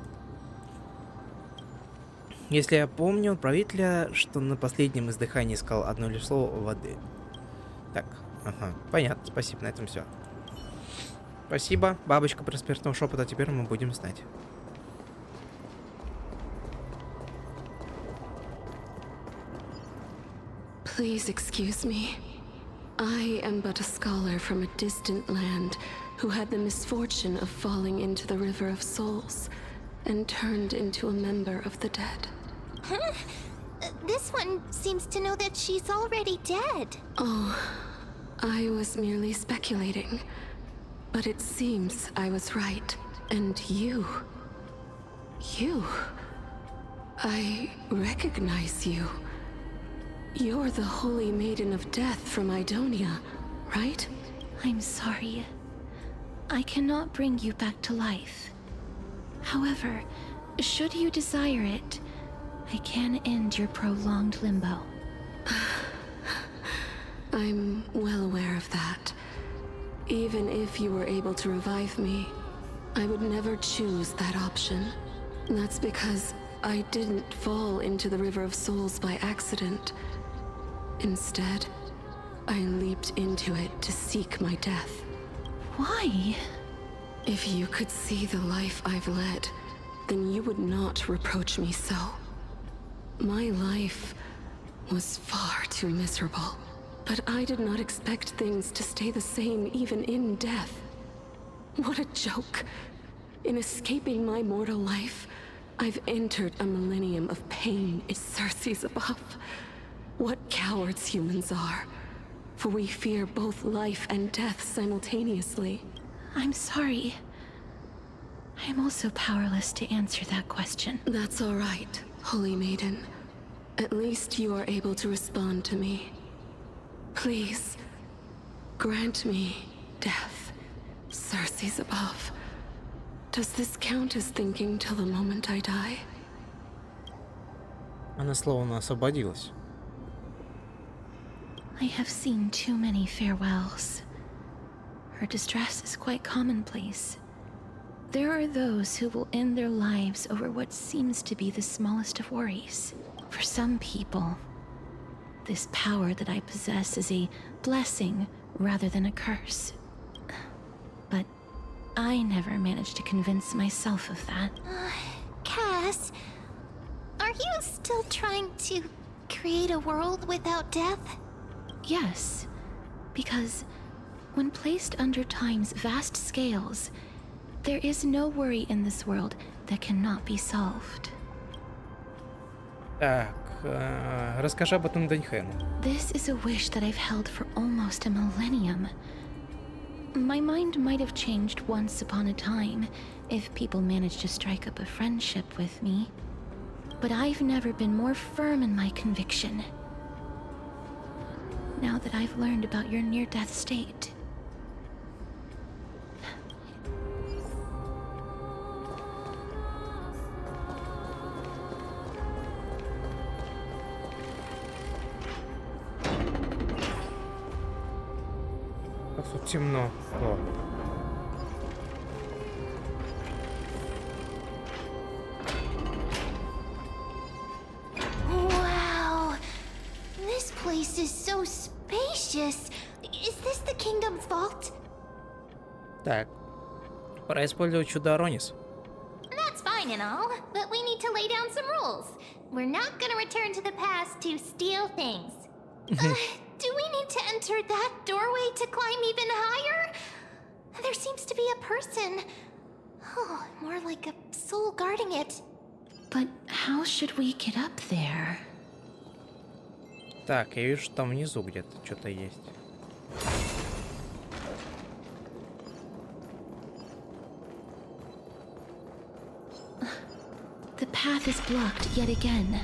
Если я помню правителя, что на последнем издыхании искал одно лишь слово воды. Так, ага, понятно, спасибо, на этом все. Спасибо, бабочка предсмертного шепота, теперь мы будем знать. Please excuse me. I am but a scholar from a distant land who had the misfortune of falling into the River of Souls and turned into a member of the dead. Huh? This one seems to know that she's already dead. Oh, I was merely speculating. But it seems I was right. And you... I recognize you. You're the Holy Maiden of Death from Idonia, right? I'm sorry. I cannot bring you back to life. However, should you desire it, I can end your prolonged limbo. I'm well aware of that. Even if you were able to revive me, I would never choose that option. That's because I didn't fall into the River of Souls by accident. Instead, I leaped into it to seek my death. Why? If you could see the life I've led, then you would not reproach me so. My life was far too miserable. But I did not expect things to stay the same even in death. What a joke. In escaping my mortal life, I've entered a millennium of pain. Is Cersei's above? What cowards humans are. for we fear both life and death simultaneously. I'm sorry. I'm also powerless to answer that question. That's all right, Holy Maiden. At least you are able to respond to me. Please, grant me death. Cersei's above. Does this count as thinking till the moment I die? Она словно освободилась. I have seen too many farewells. Her distress is quite commonplace. There are those who will end their lives over what seems to be the smallest of worries. For some people, this power that I possess is a blessing rather than a curse. But I never managed to convince myself of that. Cass, are you still trying to create a world without death? Yes, because when placed under time's vast scales, there is no worry in this world that cannot be solved. Так, расскажи об этом Даньхэну. This is a wish that I've held for almost a millennium. My mind might have changed once upon a time if people managed to strike up a friendship with me, but I've never been more firm in my conviction. Now that I've learned about your near-death state. Как тут темно. О. Wow, this place is so spacious. Is this the kingdom's vault? Так, пора использовать чудо Аронис. That's fine and all, but we need to lay down some rules. We're not gonna return to the past to steal things. Do we need to enter that doorway to climb even higher? There seems to be a person. Oh, more like a soul guarding it. But how should we get up there? Так, я вижу, что там внизу где-то что-то есть. The path is blocked yet again.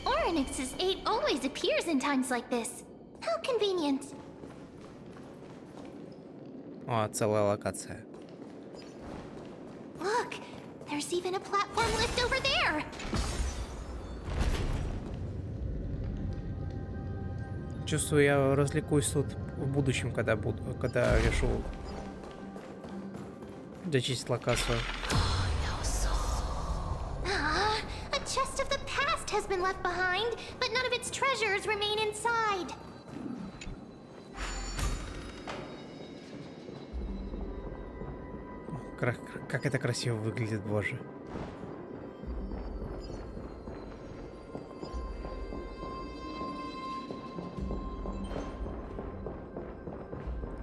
Oryx's 8 always appears in times like this. How convenient. О, целая локация. Look, there's even a platform lift over there. Чувствую, я развлекусь тут в будущем, когда решу зачистить локацию. A chest of the past has been left behind, but none of its treasures remain inside. Как это красиво выглядит, боже.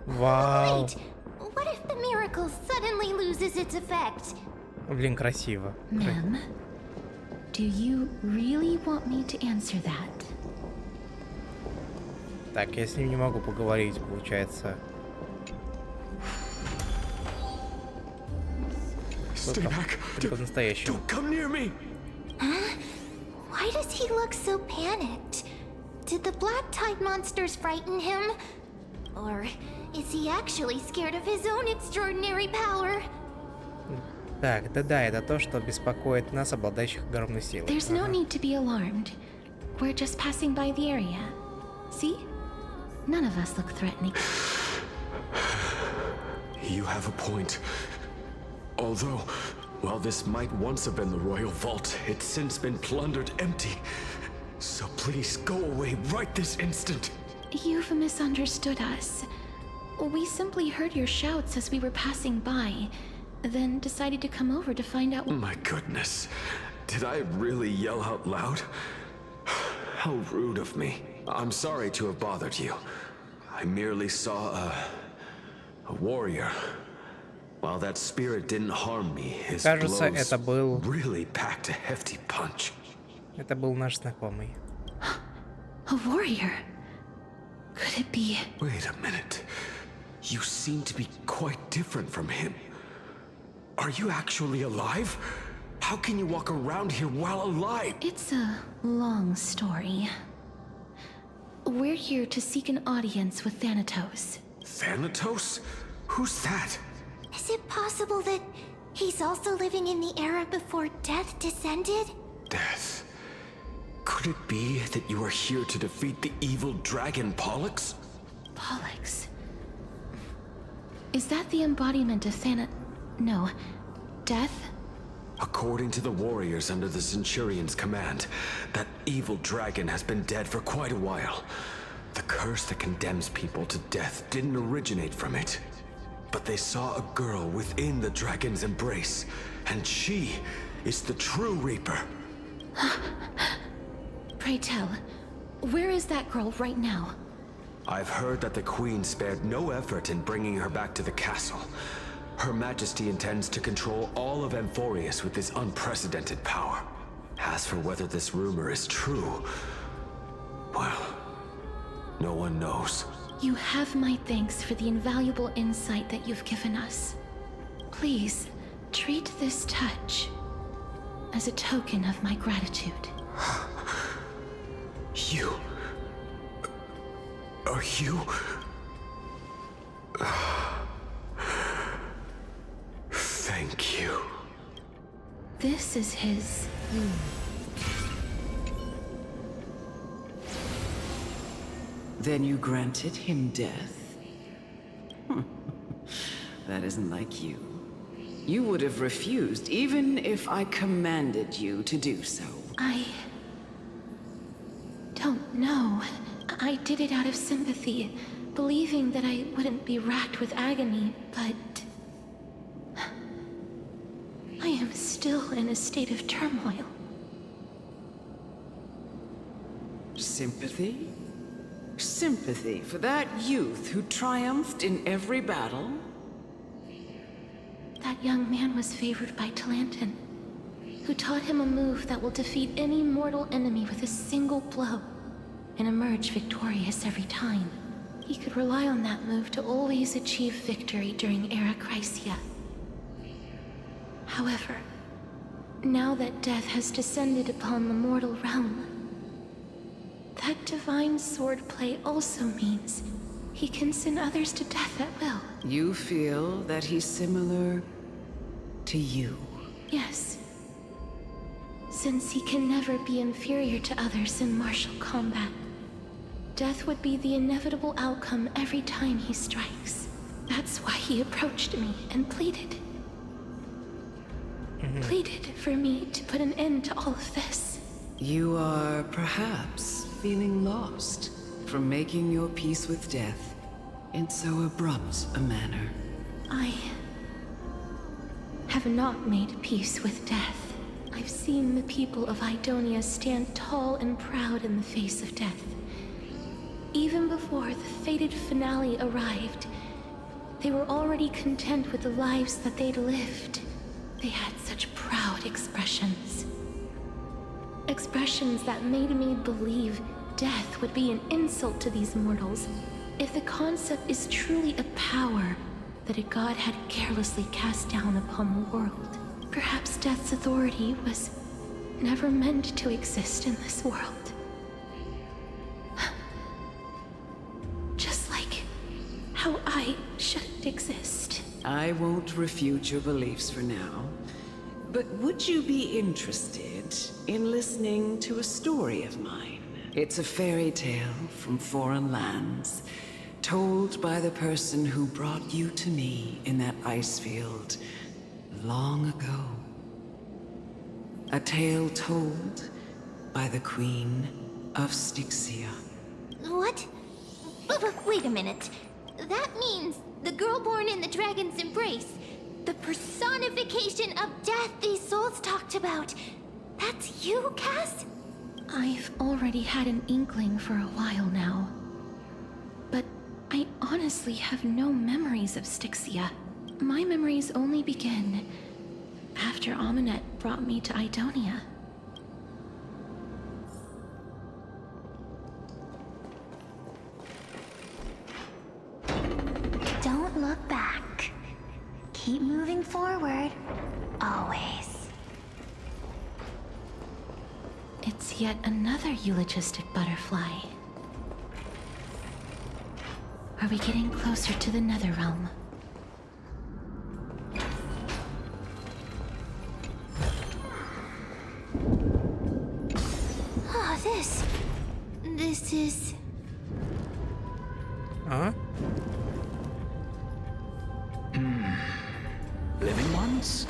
Вау. Wait, what if the miracle suddenly loses its effect? Блин, красиво. Ma'am, do you really want me to answer that? Так, я с ним не могу поговорить, получается. Stay back. По-настоящему. Don't come near me. Why does he look so panicked? Did the black tide monsters frighten him? Or is he actually scared of his own extraordinary power? Так, да-да, это то, что беспокоит нас, обладающих огромной силой. There's no need to be alarmed. We're just passing by the area. See? None of us look threatening. You have a point. Although, while this might once have been the royal vault, it's since been plundered empty. So please go away right this instant. You've misunderstood us. We simply heard your shouts as we were passing by, then decided to come over to find out. My goodness. Did I really yell out loud? How rude of me. I'm sorry to have bothered you. I merely saw a warrior. While that spirit didn't harm me, his Кажется, это был... blows really packed a hefty punch. Это был наш знакомый. A warrior? Could it be? Wait a minute. You seem to be quite different from him. Are you actually alive? How can you walk around here while alive? It's a long story. We're here to seek an audience with Thanatos. Thanatos? Who's that? Is it possible that he's also living in the era before death descended? Death. Could it be that you are here to defeat the evil dragon Pollux? Pollux. Is that the embodiment of No. Death? According to the warriors under the Centurion's command, that evil dragon has been dead for quite a while. The curse that condemns people to death didn't originate from it. But they saw a girl within the dragon's embrace, and she is the true Reaper. Pray tell, where is that girl right now? I've heard that the Queen spared no effort in bringing her back to the castle. Her Majesty intends to control all of Amphorius with this unprecedented power. As for whether this rumor is true, well, no one knows. You have my thanks for the invaluable insight that you've given us. Please, treat this touch as a token of my gratitude. You... Are you... Thank you. This is his... Then you granted him death? That isn't like you. You would have refused, even if I commanded you to do so. I don't know. I did it out of sympathy, believing that I wouldn't be racked with agony, but... I am still in a state of turmoil. Sympathy? Sympathy for that youth who triumphed in every battle? That young man was favored by Talantin, who taught him a move that will defeat any mortal enemy with a single blow and emerge victorious every time. He could rely on that move to always achieve victory during Era Chrysia. However, now that death has descended upon the mortal realm, that divine swordplay also means he can send others to death at will. You feel that he's similar to you? Yes. Since he can never be inferior to others in martial combat, death would be the inevitable outcome every time he strikes. That's why he approached me and pleaded. Pleaded for me to put an end to all of this. You are perhaps feeling lost from making your peace with death in so abrupt a manner. I have not made peace with death. I've seen the people of Idonia stand tall and proud in the face of death. Even before the fated finale arrived, they were already content with the lives that they'd lived. They had such proud expressions. Expressions that made me believe death would be an insult to these mortals if the concept is truly a power that a god had carelessly cast down upon the world. Perhaps death's authority was never meant to exist in this world. Just like how I shouldn't exist. I won't refute your beliefs for now, but would you be interested in listening to a story of mine? It's a fairy tale from foreign lands, told by the person who brought you to me in that ice field long ago. A tale told by the Queen of Styxia. What? Wait a minute. That means the girl born in the dragon's embrace, the personification of death these souls talked about. That's you, Cass? I've already had an inkling for a while now. But I honestly have no memories of Styxia. My memories only begin after Aminet brought me to Idonia. keep moving forward. Always. It's yet another eulogistic butterfly. Are we getting closer to the nether realm? Oh, this is... А? Living ones?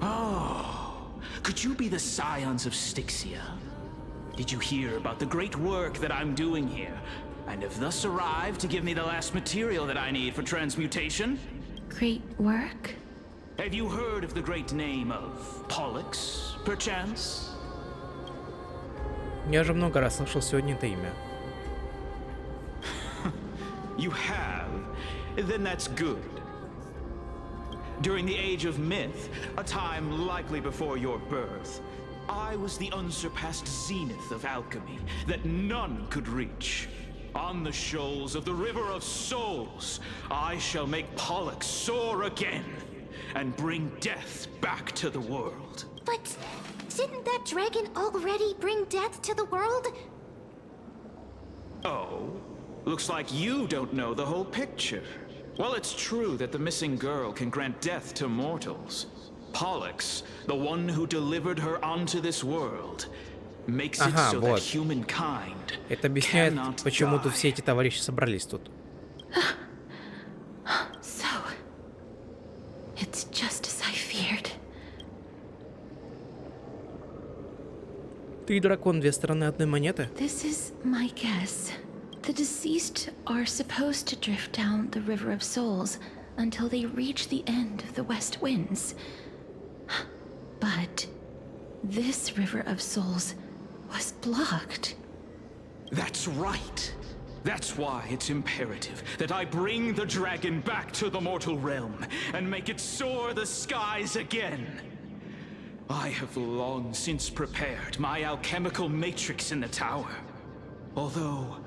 Oh, could you be the scions of Styxia? Did you hear about the great work that I'm doing here? And have thus arrived to give me the last material that I need for transmutation? Great work? Have you heard of the great name of Pollux, perchance? Я уже много раз слышал сегодня это имя. You have? Then that's good. During the age of myth, a time likely before your birth, I was the unsurpassed zenith of alchemy that none could reach. On the shoals of the River of Souls, I shall make Pollux soar again and bring death back to the world. But didn't that dragon already bring death to the world? Oh, looks like you don't know the whole picture. Well, it's true that the missing girl can grant death to mortals. Pollux, the one who delivered her onto this world, makes it so that humankind Это объясняет, почему тут все эти товарищи собрались тут. So, it's just as I feared. Ты дракон, две стороны одной монеты. This is my guess. The deceased are supposed to drift down the River of Souls until they reach the end of the West Winds. But this River of Souls was blocked. That's right. That's why it's imperative that I bring the dragon back to the mortal realm and make it soar the skies again. I have long since prepared my alchemical matrix in the tower. Although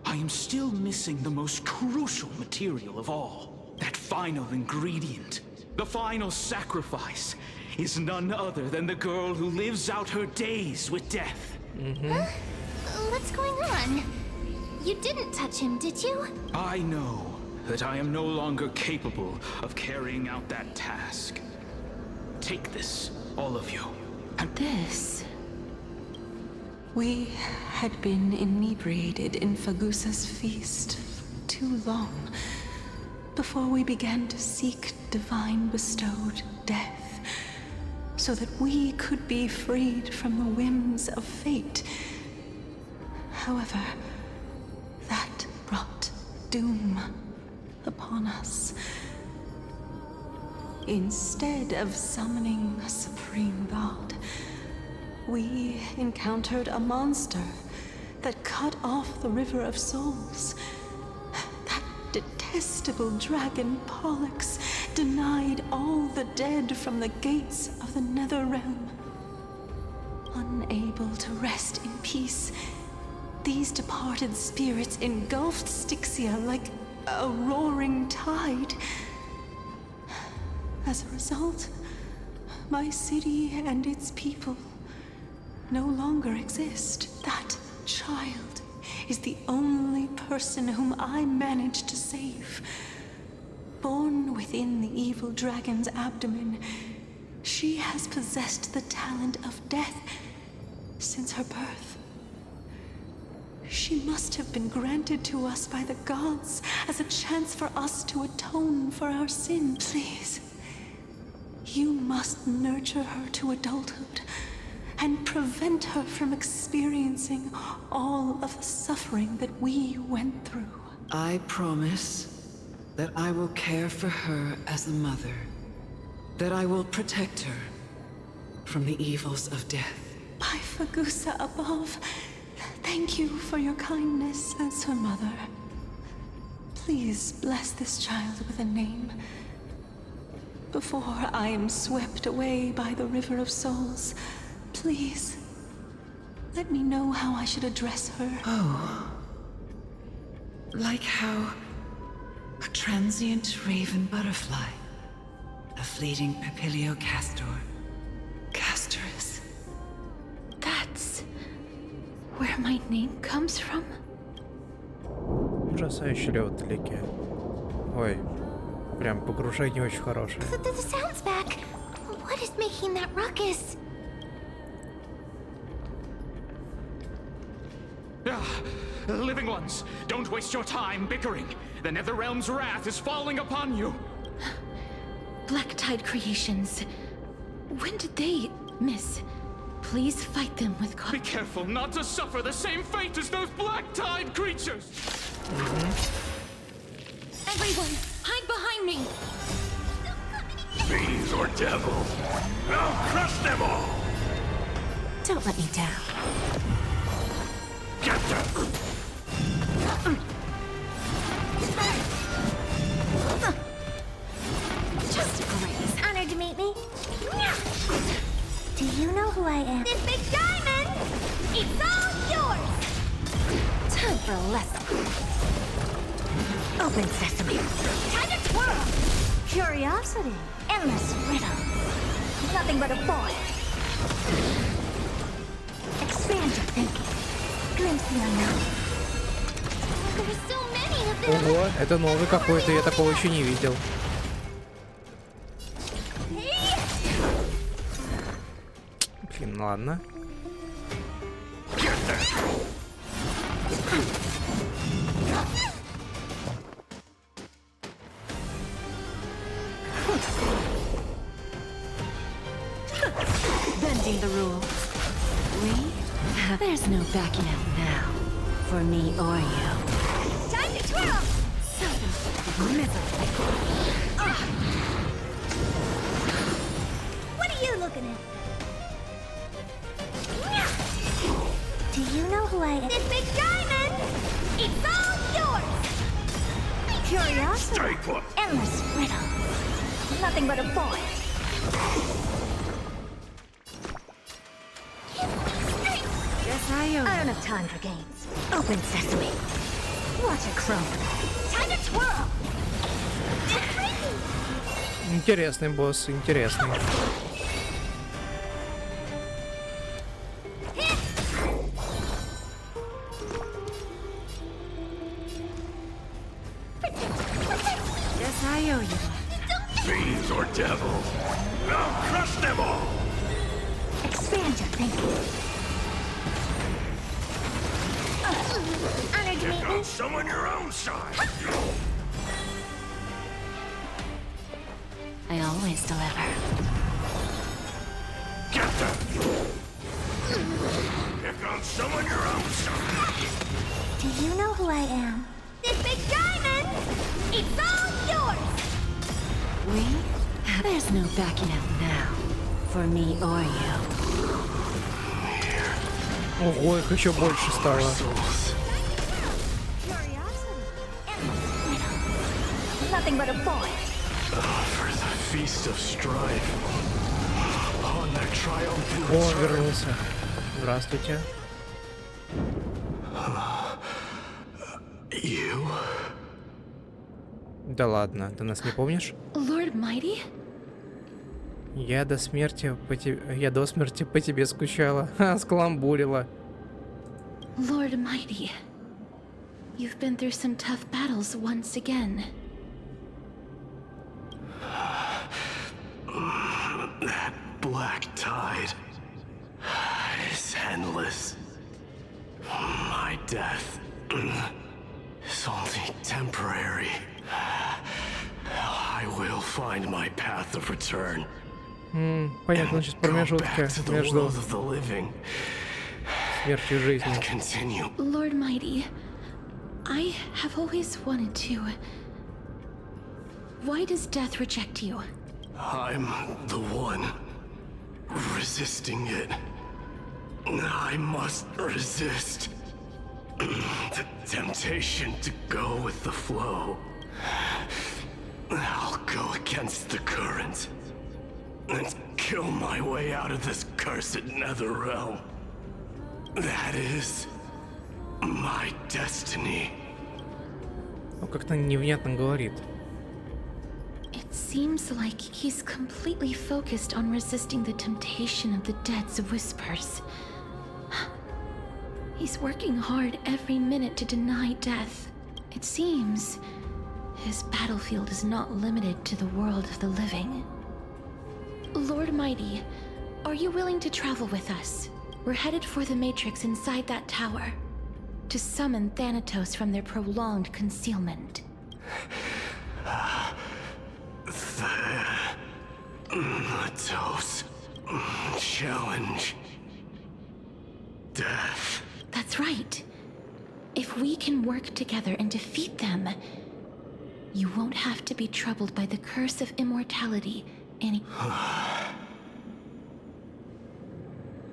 I am still missing the most crucial material of all. That final ingredient, the final sacrifice, is none other than the girl who lives out her days with death. Huh? What's going on? You didn't touch him, did you? I know that I am no longer capable of carrying out that task. Take this, all of you. And this... We had been inebriated in Fagusa's feast for too long before we began to seek divine bestowed death, so that we could be freed from the whims of fate. However, that brought doom upon us. Instead of summoning a supreme god, we encountered a monster that cut off the River of Souls. That detestable dragon Pollux denied all the dead from the gates of the nether realm. Unable to rest in peace, these departed spirits engulfed Styxia like a roaring tide. As a result, my city and its people no longer exist. That child is the only person whom I managed to save. Born within the evil dragon's abdomen, she has possessed the talent of death since her birth. She must have been granted to us by the gods as a chance for us to atone for our sin. Please, you must nurture her to adulthood and prevent her from experiencing all of the suffering that we went through. I promise that I will care for her as a mother, that I will protect her from the evils of death. By Fagusa above, thank you for your kindness as her mother. Please bless this child with a name before I am swept away by the River of Souls. Please, let me know how I should address her. Oh, Like how a transient raven butterfly, a fleeting papilio castor, castorus. That's where my name comes from? Ужасающий лед вдалеке. Ой, прям погружение очень хорошее. The sound's back. What is making that ruckus? Living ones, don't waste your time bickering. The Netherrealm's wrath is falling upon you. Black Tide creations. When did they miss? Please fight them with Be careful not to suffer the same fate as those Black Tide creatures. Everyone, hide behind me! Fiends or devils, I'll crush them all! Don't let me down. Get them! Just great. Honored to meet me. Do you know who I am? This big diamond! It's all yours! Time for a lesson. Open sesame. Time to twirl! Curiosity. Endless riddle. Nothing but a boy. Expand your thinking. Glimpse the unknown. There's so many of them! Ого, это новый какой-то, я такого еще не видел. Блин, ладно. Bending the rules. There's no backing out now. For me or you. Time to twirl! Miserable. What are you looking at? Do you know who I am? This big diamond! It's all yours! Curiosity. Stay put! Endless riddle. Nothing but a boy. I don't have time for games. Open sesame. Watch it crumble. Time to twirl! Интересный босс, интересный. Guess I owe you one. Fiends or devils, I'll crush them all! Expand your thinking. Honored to meet Pick me. out someone your own size! I always deliver. Get them! Pick on someone your own size! Do you know who I am? This big diamond! It's all yours! There's no backing out now. For me or you. Ого, их еще больше стало. Nothing but a boy. For the feast of strife. On their triumphant О, return. вернулся. Здравствуйте. You? Да ладно, ты нас не помнишь? Lord Mighty? Я до смерти по тебе скучала. Ха, скаламбурила. Lord Mighty. You've been through some tough battles once again. That black tide is endless. My death is only temporary. I will find my path of return. Понятно, значит, промежутки между смертью и жизнью. Lord Mighty, I have always wanted to. Why does death reject you? I'm the one resisting it. I must resist the temptation to go with the flow. I'll go against the current and kill my way out of this cursed nether realm. That is my destiny. Он как-то невнятно говорит. It seems like he's completely focused on resisting the temptation of the dead's whispers. He's working hard every minute to deny death. It seems his battlefield is not limited to the world of the living. Lord Mighty, are you willing to travel with us? We're headed for the Matrix inside that tower, to summon Thanatos from their prolonged concealment. Thanatos. Challenge. Death. That's right. If we can work together and defeat them, you won't have to be troubled by the curse of immortality any...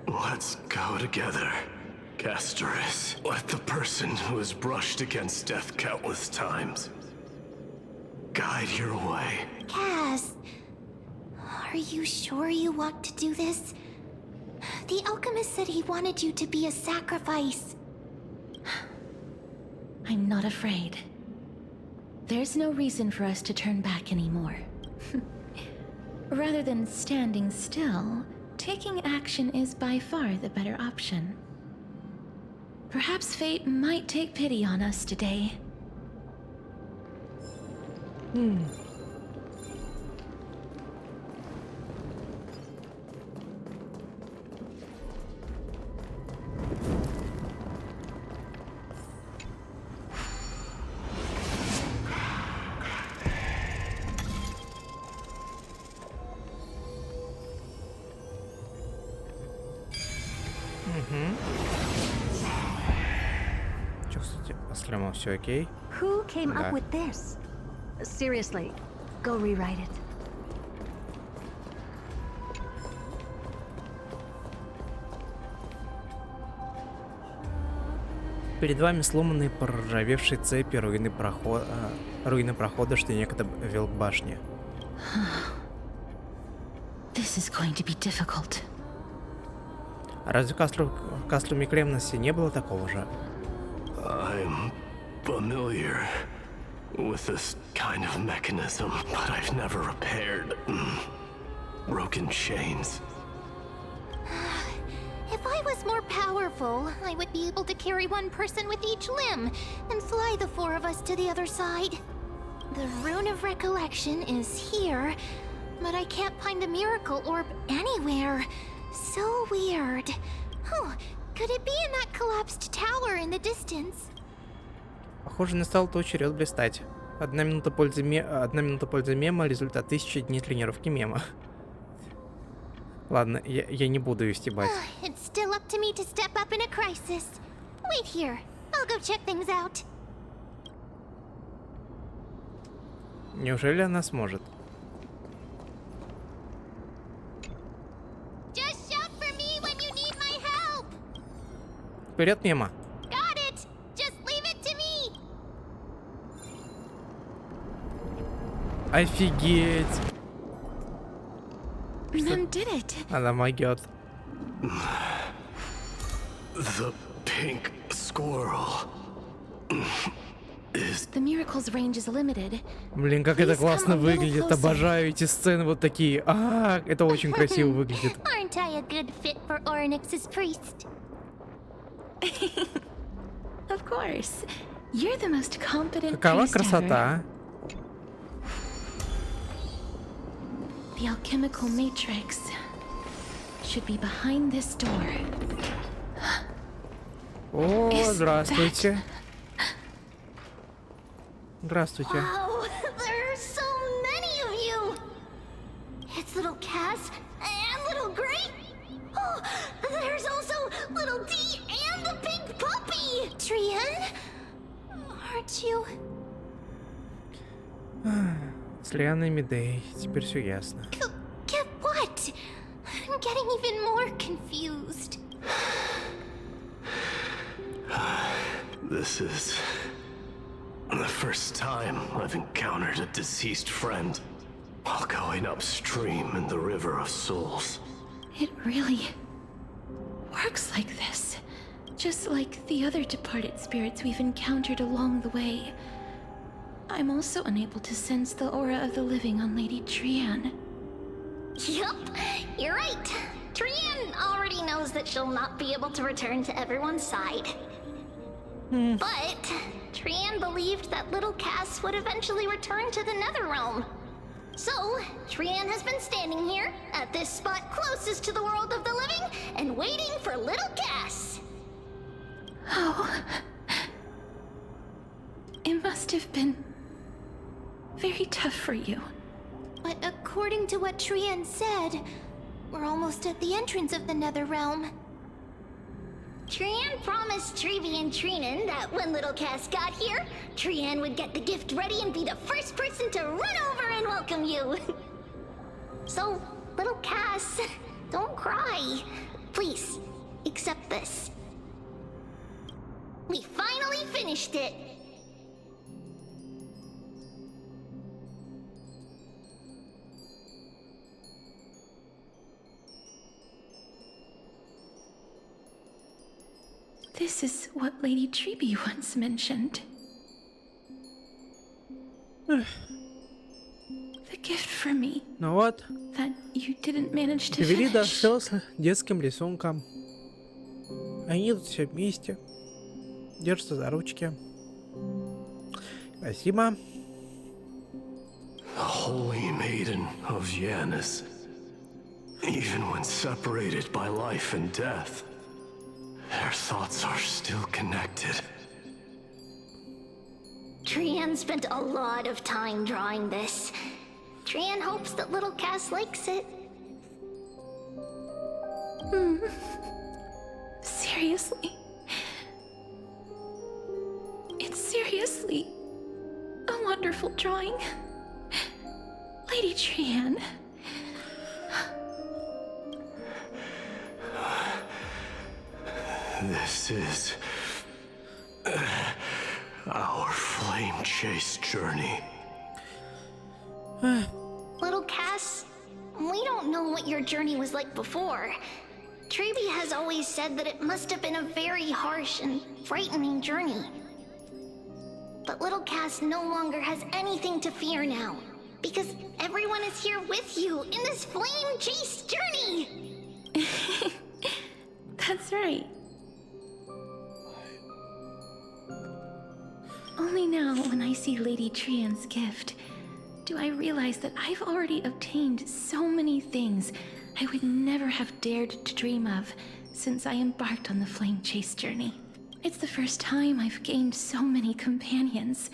Let's go together, Castoris. Let the person who has brushed against death countless times guide your way. Cass, are you sure you want to do this? The alchemist said he wanted you to be a sacrifice. I'm not afraid. There's no reason for us to turn back anymore. Rather than standing still, taking action is by far the better option. Perhaps fate might take pity on us today. Чё, кстати, с Лемом все окей? Who came Да. up with this? Seriously, go rewrite it. Перед вами сломанные проржавевшие цепи, руины прохода, что некогда вел к башне. This is going to be difficult. А разве в Кастлу Микремности не было такого же? I'm familiar with this kind of mechanism, but I've never repaired broken chains. If I was more powerful, I would be able to carry one person with each limb and fly the four of us to the other side. The Rune of Recollection is here, but I can't find the miracle orb anywhere. So weird. Oh, could it be in that collapsed tower in the distance? Похоже, настал твой черед блистать. Одна минута пользы мема, результат 1000 дней тренировки мема. Ладно, я не буду ее стебать. It's still up to me to step up in a crisis. Wait here. I'll go check things out. Неужели она сможет? Just shout for me when you need my help. Вперед, мема! Got it. Just leave it to me. Офигеть! Mem did it. Она могет. The pink squirrel is... The miracle's range is limited. Блин, как это Please классно come a little выглядит. closer. Обожаю эти сцены вот такие. Это очень красиво выглядит. Aren't I a good fit for Orynyx's priest? Of course. You're the most competent Какова priest ever. красота, The alchemical matrix should be behind this door. О, здравствуйте. Здравствуйте. Wow, there are so many of you. It's little Cass and little Gray. Oh, there's also little D and the pink puppy. Trian, aren't you? С Лианой Медей. Теперь все ясно. Get what? I'm getting even more confused. This is the first time I've encountered a deceased friend while going upstream in the River of Souls. It really works like this. Just like the other departed spirits we've encountered along the way. I'm also unable to sense the aura of the living on Lady Trian. Yup, you're right. Trian already knows that she'll not be able to return to everyone's side. But Trian believed that little Cass would eventually return to the Netherrealm. So, Trian has been standing here, at this spot closest to the world of the living, and waiting for little Cass. Oh. It must have been very tough for you. But according to what Trian said, we're almost at the entrance of the Netherrealm. Trian promised Trevi and Trinan that when little Cass got here, Trian would get the gift ready and be the first person to run over and welcome you. So, little Cass, don't cry. Please, accept this. We finally finished it. This is what Lady Trebi once mentioned. The gift for me. Ну вот, That you didn't manage to довели до finish. слез детским рисунком. Они тут все вместе. Держатся за ручки. Спасибо. The holy maiden of Janus. Even when separated by life and death, their thoughts are still connected. Trian spent a lot of time drawing this. Trian hopes that little Cass likes it. Seriously? It's seriously a wonderful drawing. Lady Trian. This is our flame chase journey. Little Cass, we don't know what your journey was like before. Trevi has always said that it must have been a very harsh and frightening journey. But little Cass no longer has anything to fear now, because everyone is here with you in this flame chase journey! That's right. Only now, when I see Lady Trian's gift, do I realize that I've already obtained so many things I would never have dared to dream of since I embarked on the flame chase journey. It's the first time I've gained so many companions.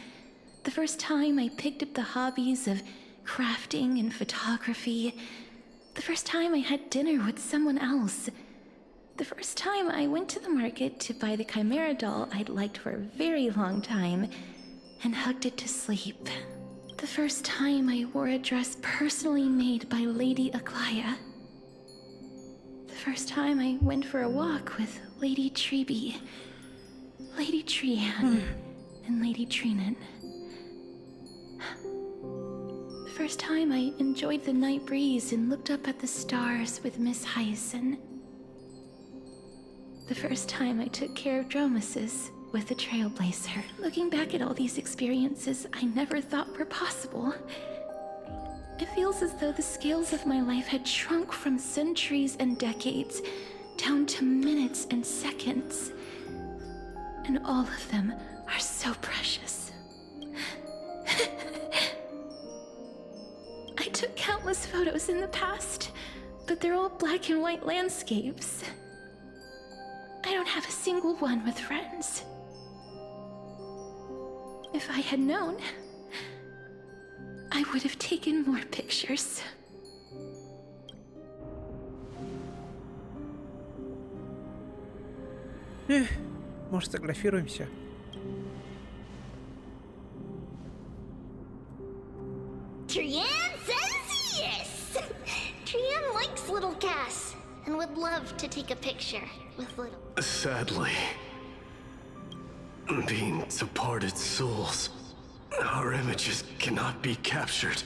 The first time I picked up the hobbies of crafting and photography. The first time I had dinner with someone else. The first time I went to the market to buy the Chimera doll I'd liked for a very long time and hugged it to sleep. The first time I wore a dress personally made by Lady Aglaya. The first time I went for a walk with Lady Trebi, Lady Trian, and Lady Trinan. The first time I enjoyed the night breeze and looked up at the stars with Miss Hyacin. The first time I took care of Dromasis with the Trailblazer. Looking back at all these experiences I never thought were possible, it feels as though the scales of my life had shrunk from centuries and decades down to minutes and seconds. And all of them are so precious. I took countless photos in the past, but they're all black and white landscapes. I don't have a single one with friends. If I had known, I would have taken more pictures. Может, сфотографируемся? Trian says yes! Trian likes little Cass and would love to take a picture with little... Sadly, being departed souls, our images cannot be captured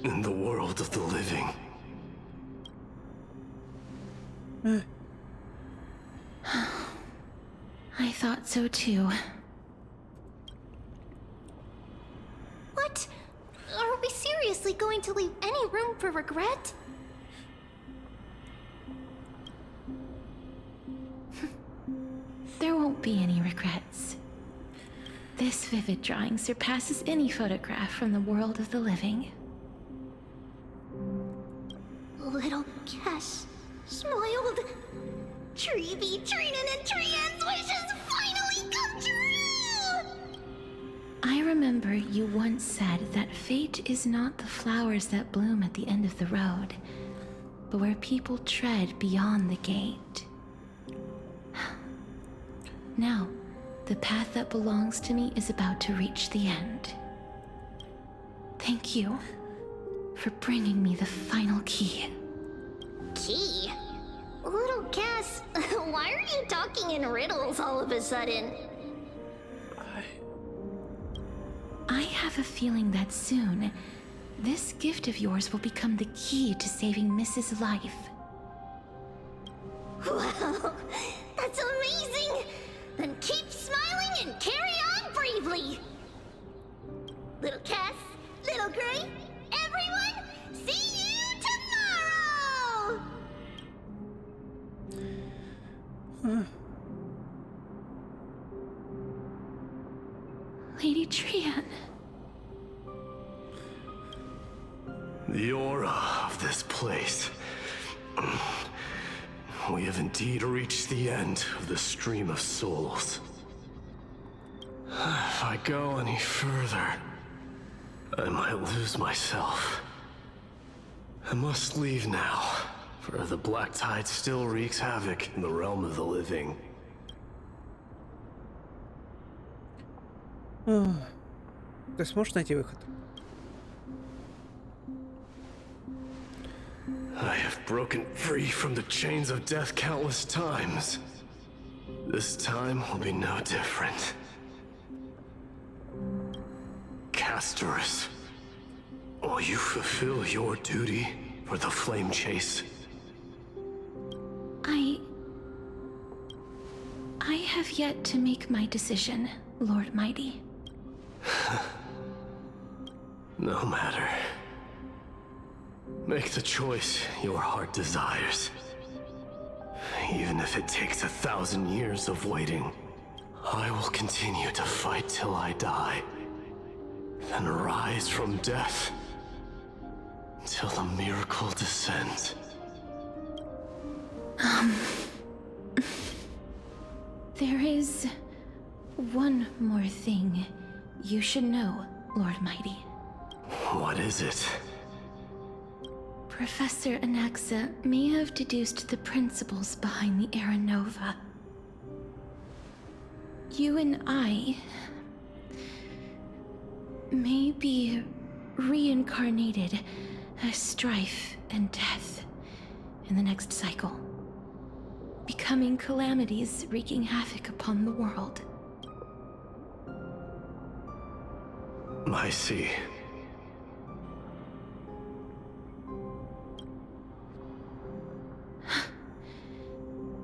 in the world of the living. I thought so too. Why What? Are we seriously going to leave any room for regret? There won't be any regrets. This vivid drawing surpasses any photograph from the world of the living. Little Kesh smiled. Treevee, Trinan, and Trian's wishes finally come true! I remember you once said that fate is not the flowers that bloom at the end of the road, but where people tread beyond the gate. Now, the path that belongs to me is about to reach the end. Thank you for bringing me the final key. Key? Little Cass, why are you talking in riddles all of a sudden? I have a feeling that soon, this gift of yours will become the key to saving Mrs. Life. Wow, that's amazing! Then keep smiling and carry on bravely! Little Cass, Little Gray, everyone, see you tomorrow! Lady Trian. The aura of this place. We have indeed reached the end of the stream of souls. If I go any further, I might lose myself. I must leave now, for the black tide still wreaks havoc in the realm of the living. Ты сможешь найти выход? I have broken free from the chains of death countless times. This time will be no different. Castorus, will you fulfill your duty for the flame chase? I have yet to make my decision, Lord Mighty. No matter. Make the choice your heart desires. Even if it takes 1,000 years of waiting, I will continue to fight till I die. Then rise from death till the miracle descends. There is one more thing you should know, Lord Mighty. What is it? Professor Anaxa may have deduced the principles behind the Era Nova. You and I may be reincarnated as strife and death in the next cycle, becoming calamities wreaking havoc upon the world. I see.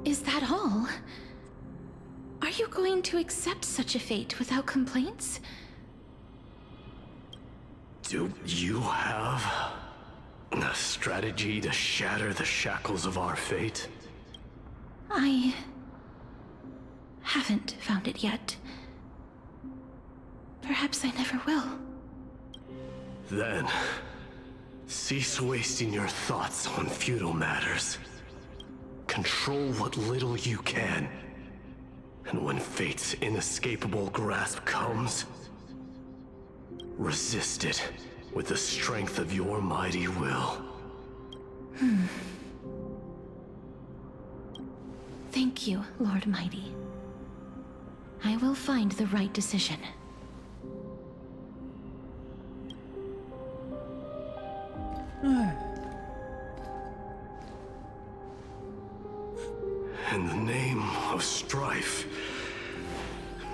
Is that all? Are you going to accept such a fate without complaints? Do you have a strategy to shatter the shackles of our fate? I haven't found it yet. Perhaps I never will. Then, cease wasting your thoughts on futile matters. Control what little you can. And when fate's inescapable grasp comes, resist it with the strength of your mighty will. Thank you, Lord Mighty. I will find the right decision. In the name of strife,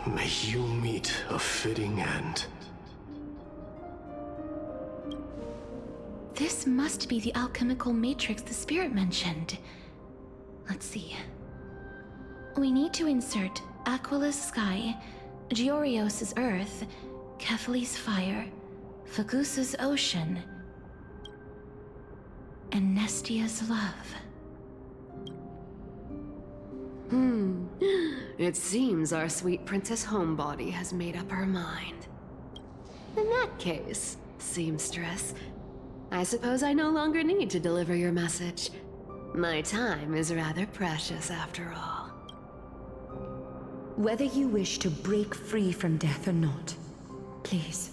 may you meet a fitting end. This must be the alchemical matrix the spirit mentioned. Let's see. We need to insert Aquila's sky, Georios' earth, Kephali's fire, Fagusa's ocean, and Nestia's love. It seems our sweet Princess Homebody has made up her mind. In that case, seamstress, I suppose I no longer need to deliver your message. My time is rather precious after all. Whether you wish to break free from death or not, please,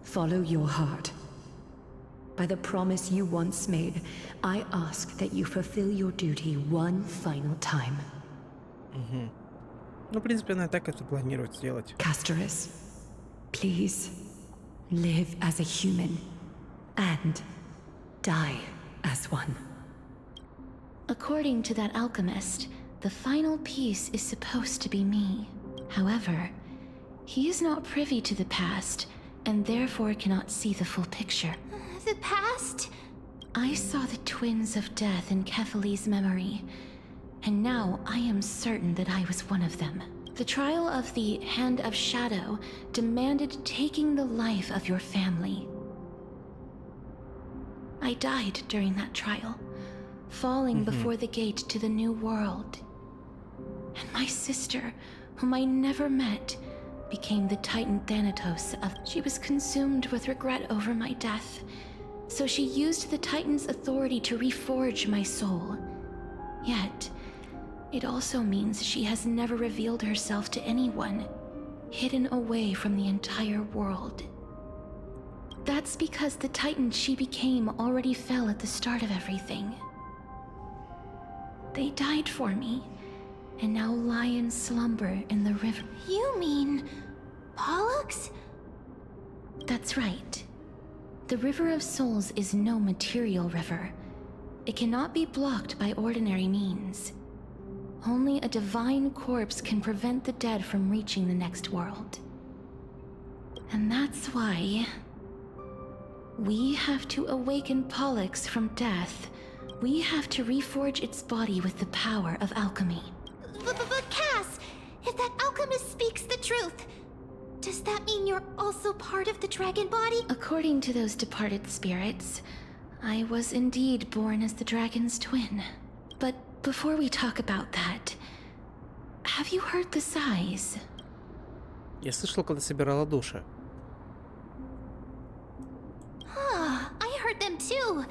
follow your heart. By the promise you once made, I ask that you fulfill your duty one final time. Ну, в принципе, она так это планирует сделать. Castorus, please, live as a human, and die as one. According to that alchemist, the final piece is supposed to be me. However, he is not privy to the past, and therefore cannot see the full picture. The past? I saw the twins of death in Kefali's memory, and now I am certain that I was one of them. The trial of the Hand of Shadow demanded taking the life of your family. I died during that trial, falling before the gate to the new world. And my sister, whom I never met, became the Titan Thanatos of... She was consumed with regret over my death, so she used the Titan's authority to reforge my soul. Yet, it also means she has never revealed herself to anyone, hidden away from the entire world. That's because the Titan she became already fell at the start of everything. They died for me, and now lie in slumber in the river. You mean... Pollux? That's right. The River of Souls is no material river. It cannot be blocked by ordinary means. Only a divine corpse can prevent the dead from reaching the next world. And that's why... we have to awaken Pollux from death. We have to reforge its body with the power of alchemy. But Cass, if that alchemist speaks the truth, does that mean you're also part of the dragon body? According to those departed spirits, I was indeed born as the dragon's twin. But before we talk about that, have you heard the sighs? Я слышал, когда собирала души. I heard them too.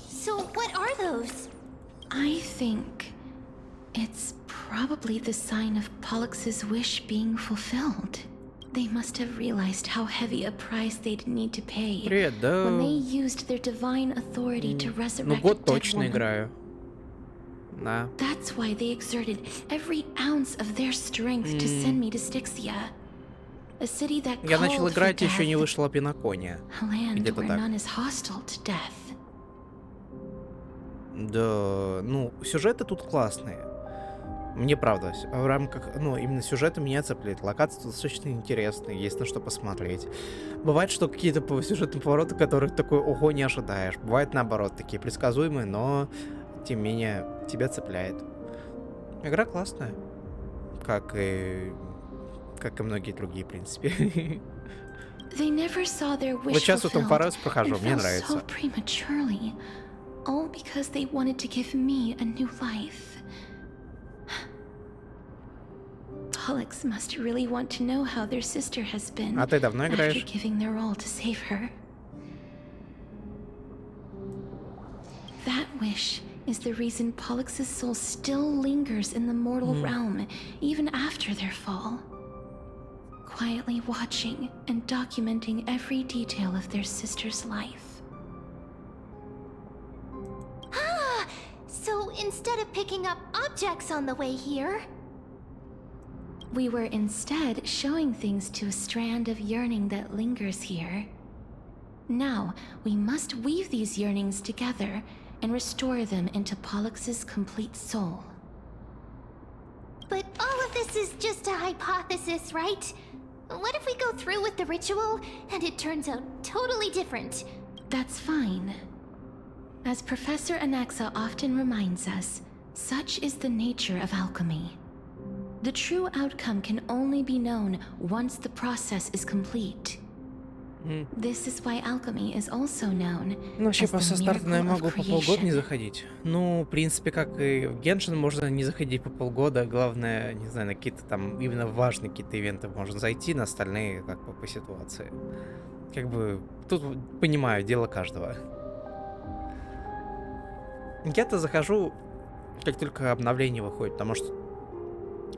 So what are those? I think it's probably the sign of Pollux's wish being fulfilled. They must have realized how heavy a price they'd need to pay when they used their divine authority to resurrect год a dead точно woman. играю. Да. That's why they exerted every ounce of their strength to send me to Styxia, a city that Я начал called for играть, еще не death, вышла Пинокония. a land Где-то where так. none is hostile to death. Да, ну, сюжеты тут классные. Мне правда, в рамках, ну, именно сюжета меня цепляет. Локации тут достаточно интересные, есть на что посмотреть. Бывает, что какие-то сюжетные повороты, которых такой, ого, не ожидаешь. Бывает наоборот, такие предсказуемые, но, тем не менее, тебя цепляет. Игра классная. Как и многие другие, в принципе. They never saw their wish Вот сейчас вот fulfilled Амфореусе прохожу, and мне fell нравится. so prematurely, all because they wanted to give me a new life. Pollux must really want to know how their sister has been А ты давно after играешь? giving their all to save her. That wish is the reason Pollux's soul still lingers in the mortal realm even after their fall, quietly watching and documenting every detail of their sister's life. So instead of picking up objects on the way here... We were instead showing things to a strand of yearning that lingers here. Now, we must weave these yearnings together and restore them into Pollux's complete soul. But all of this is just a hypothesis, right? What if we go through with the ritual and it turns out totally different? That's fine. As Professor Anaxa often reminds us, such is the nature of alchemy. The true outcome can only be known once the process is complete. This is why alchemy is also known Ну, вообще, as the после старта я miracle of могу по полгода не creation. заходить. Ну, в принципе, как и в Геншин можно не заходить по полгода. Главное, не знаю, на какие-то там именно важные какие-то ивенты можно зайти, на остальные как бы по ситуации. Как бы, тут понимаю, дело каждого. Я-то захожу, как только обновление выходит, потому что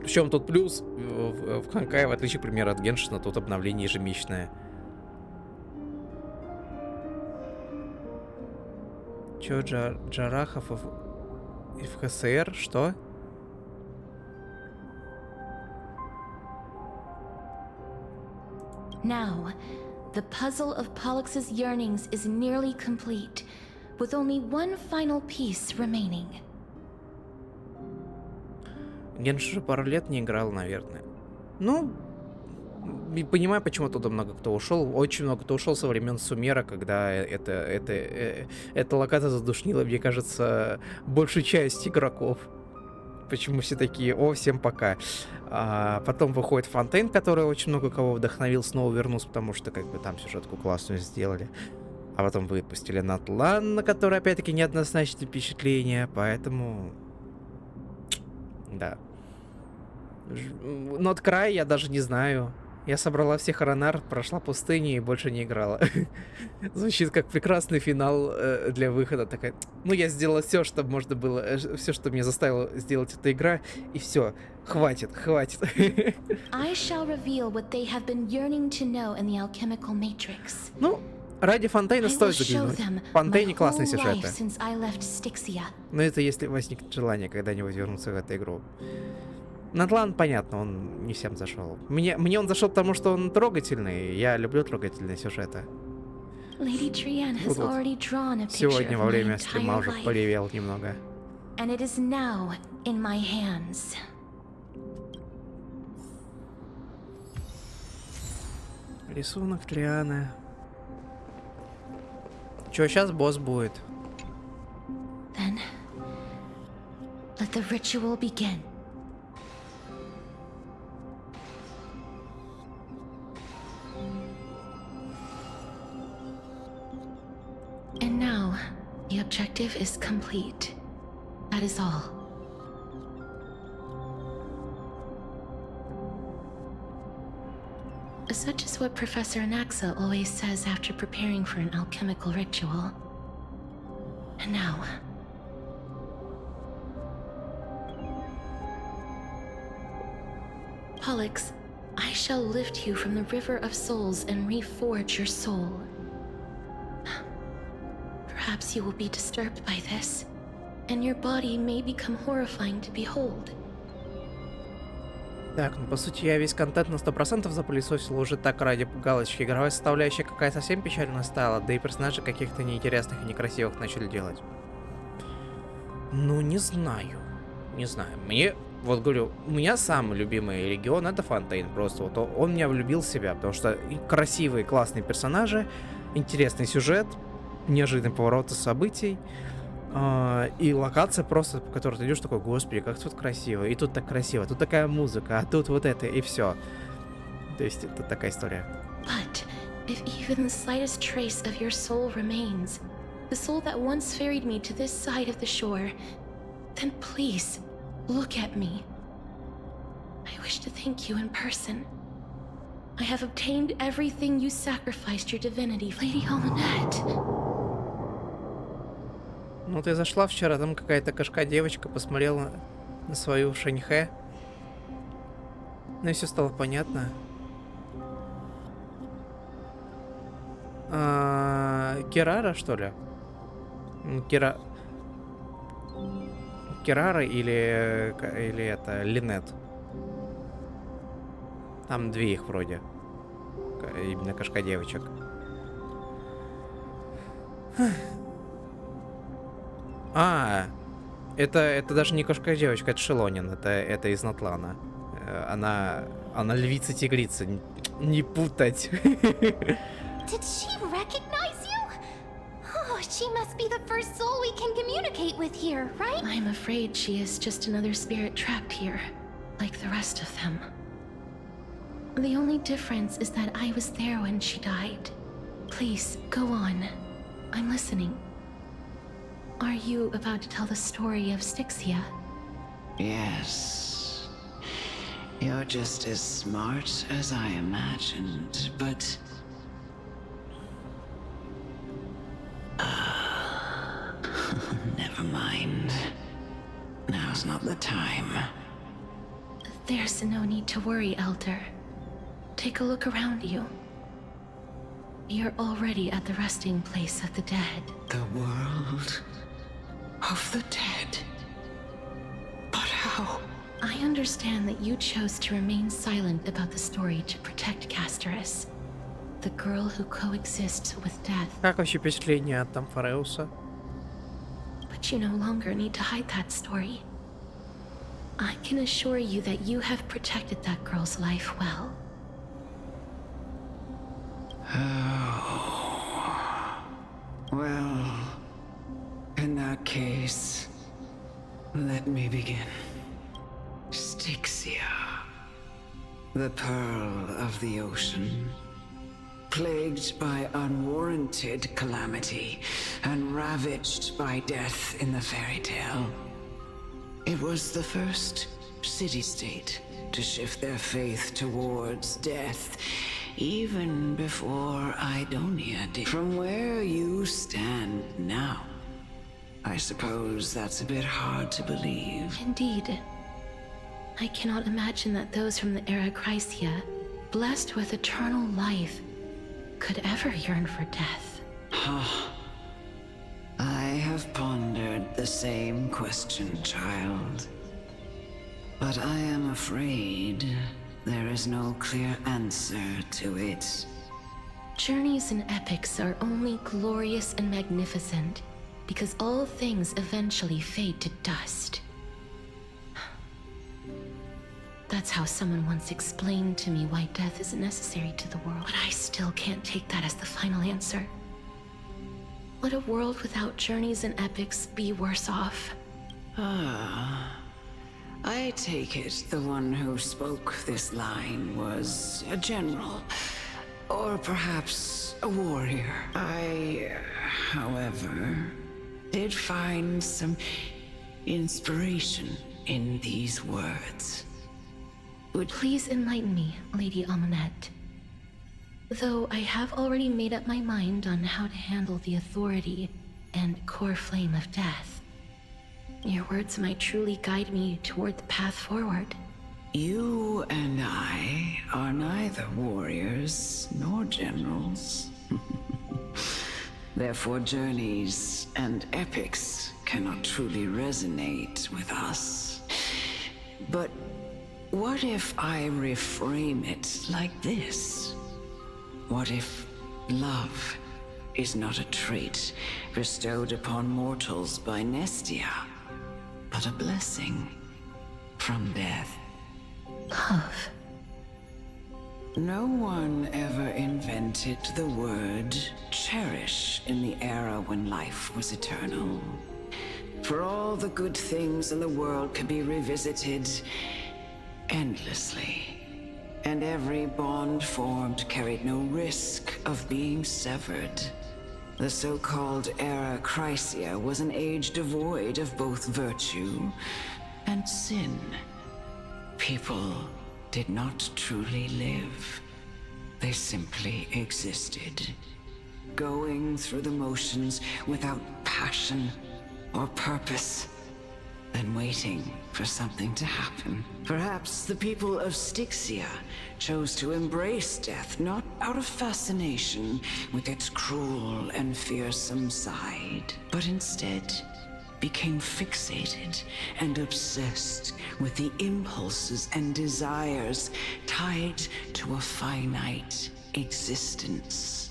в чем тут плюс в Honkai, в отличие, к примеру, от Геншина, тут обновление ежемесячное. Чё, Джарахов и в ХСР? Что? Now, the puzzle of Pollux' yearnings is nearly complete, with only one final piece remaining. Генш уже пару лет не играл, наверное. Ну, понимаю, почему туда много кто ушел. Очень много кто ушел со времен Сумера, когда эта локация задушнила, мне кажется, большую часть игроков. Почему все такие: о, всем пока. Потом выходит Фонтейн, который очень много кого вдохновил снова вернуться, потому что как бы там сюжетку классную сделали. А потом выпустили Натлан, на который опять-таки неоднозначные впечатления, поэтому... Да. Нот Край я даже не знаю. Я собрала всех Аронар, прошла пустыню и больше не играла. Звучит как прекрасный финал для выхода. Такая, ну я сделала все, что можно было, все, что меня заставила сделать эта игра, и все, хватит. I shall reveal what they have been yearning to know in the alchemical matrix. Ну, ради Фонтейна стоит заглянуть. В Фонтейне классные сюжеты. Но это если возникнет желание когда-нибудь вернуться в эту игру. Натлан, понятно, он не всем зашел. Мне он зашел, потому что он трогательный. Я люблю трогательные сюжеты. Сегодня во время стрима уже поревел немного. Рисунок Трианы. Чё, сейчас босс будет? Then, let the ritual begin. And now, the objective is complete. That is all. Such is what Professor Anaxa always says after preparing for an alchemical ritual. And now... Pollux, I shall lift you from the river of souls and reforge your soul. Perhaps you will be disturbed by this, and your body may become horrifying to behold. Так, ну по сути я весь контент на 100% запылесосил уже так ради галочки. Игровая составляющая какая совсем печальная стала, да и персонажей каких-то неинтересных и некрасивых начали делать. Ну не знаю. Мне, вот говорю, у меня самый любимый регион это Фонтейн. Просто вот он меня влюбил в себя, потому что красивые, классные персонажи, интересный сюжет, неожиданные повороты событий. И локация просто, по которой ты идешь, такой: господи, как тут красиво, и тут так красиво, тут такая музыка, а тут вот это, и все. То есть это такая история. But if even the slightest trace of your soul remains, the soul that once ferried me to this side of the shore, then please look at me. I wish to thank you in person. I have obtained everything you sacrificed your divinity for. Lady Holmanette. Ну, ты зашла вчера, там какая-то кошка-девочка посмотрела на свою Шаньхэ. Ну и все стало понятно. Кирара, что ли? Кирара или это Линет? Там две их вроде. Именно кошка-девочек. Это даже не кошка-девочка, это Шелонин, это из Натлана. Она львица-тигрица, не путать. Did she recognize you? Oh, she must be the first soul we can communicate with here, right? I'm afraid she is just another spirit trapped here, like the rest of them. The only difference is that I was there when she died. Please, go on. I'm listening. Are you about to tell the story of Styxia? Yes. You're just as smart as I imagined, but... never mind. Now's not the time. There's no need to worry, Elder. Take a look around you. You're already at the resting place of the dead. The world of the dead? But how? I understand that you chose to remain silent about the story to protect Castorus, the girl who coexists with death. Как вообще впечатление от Амфореуса? But you no longer need to hide that story. I can assure you that you have protected that girl's life well. Oh. Well, in that case, let me begin. Styxia, the pearl of the ocean, plagued by unwarranted calamity and ravaged by death in the fairy tale. It was the first city-state to shift their faith towards death, even before Idonia did. From where you stand now, I suppose that's a bit hard to believe. Indeed. I cannot imagine that those from the era Chrysia, blessed with eternal life, could ever yearn for death. I have pondered the same question, child. But I am afraid there is no clear answer to it. Journeys and epics are only glorious and magnificent because all things eventually fade to dust. That's how someone once explained to me why death is necessary to the world. But I still can't take that as the final answer. Would a world without journeys and epics be worse off? I take it the one who spoke this line was a general, or perhaps a warrior. I, however, did find some inspiration in these words. Please enlighten me, Lady Amonette. Though I have already made up my mind on how to handle the authority and core flame of death. Your words might truly guide me toward the path forward. You and I are neither warriors nor generals. Therefore, journeys and epics cannot truly resonate with us. But what if I reframe it like this? What if love is not a trait bestowed upon mortals by Nestia, but a blessing from death? Love. No one ever invented the word cherish in the era when life was eternal. For all the good things in the world can be revisited endlessly. And every bond formed carried no risk of being severed. The so-called era Chrysia was an age devoid of both virtue and sin. People did not truly live. They simply existed, going through the motions without passion or purpose, then waiting for something to happen. Perhaps the people of Styxia chose to embrace death, not out of fascination with its cruel and fearsome side, but instead became fixated and obsessed with the impulses and desires tied to a finite existence.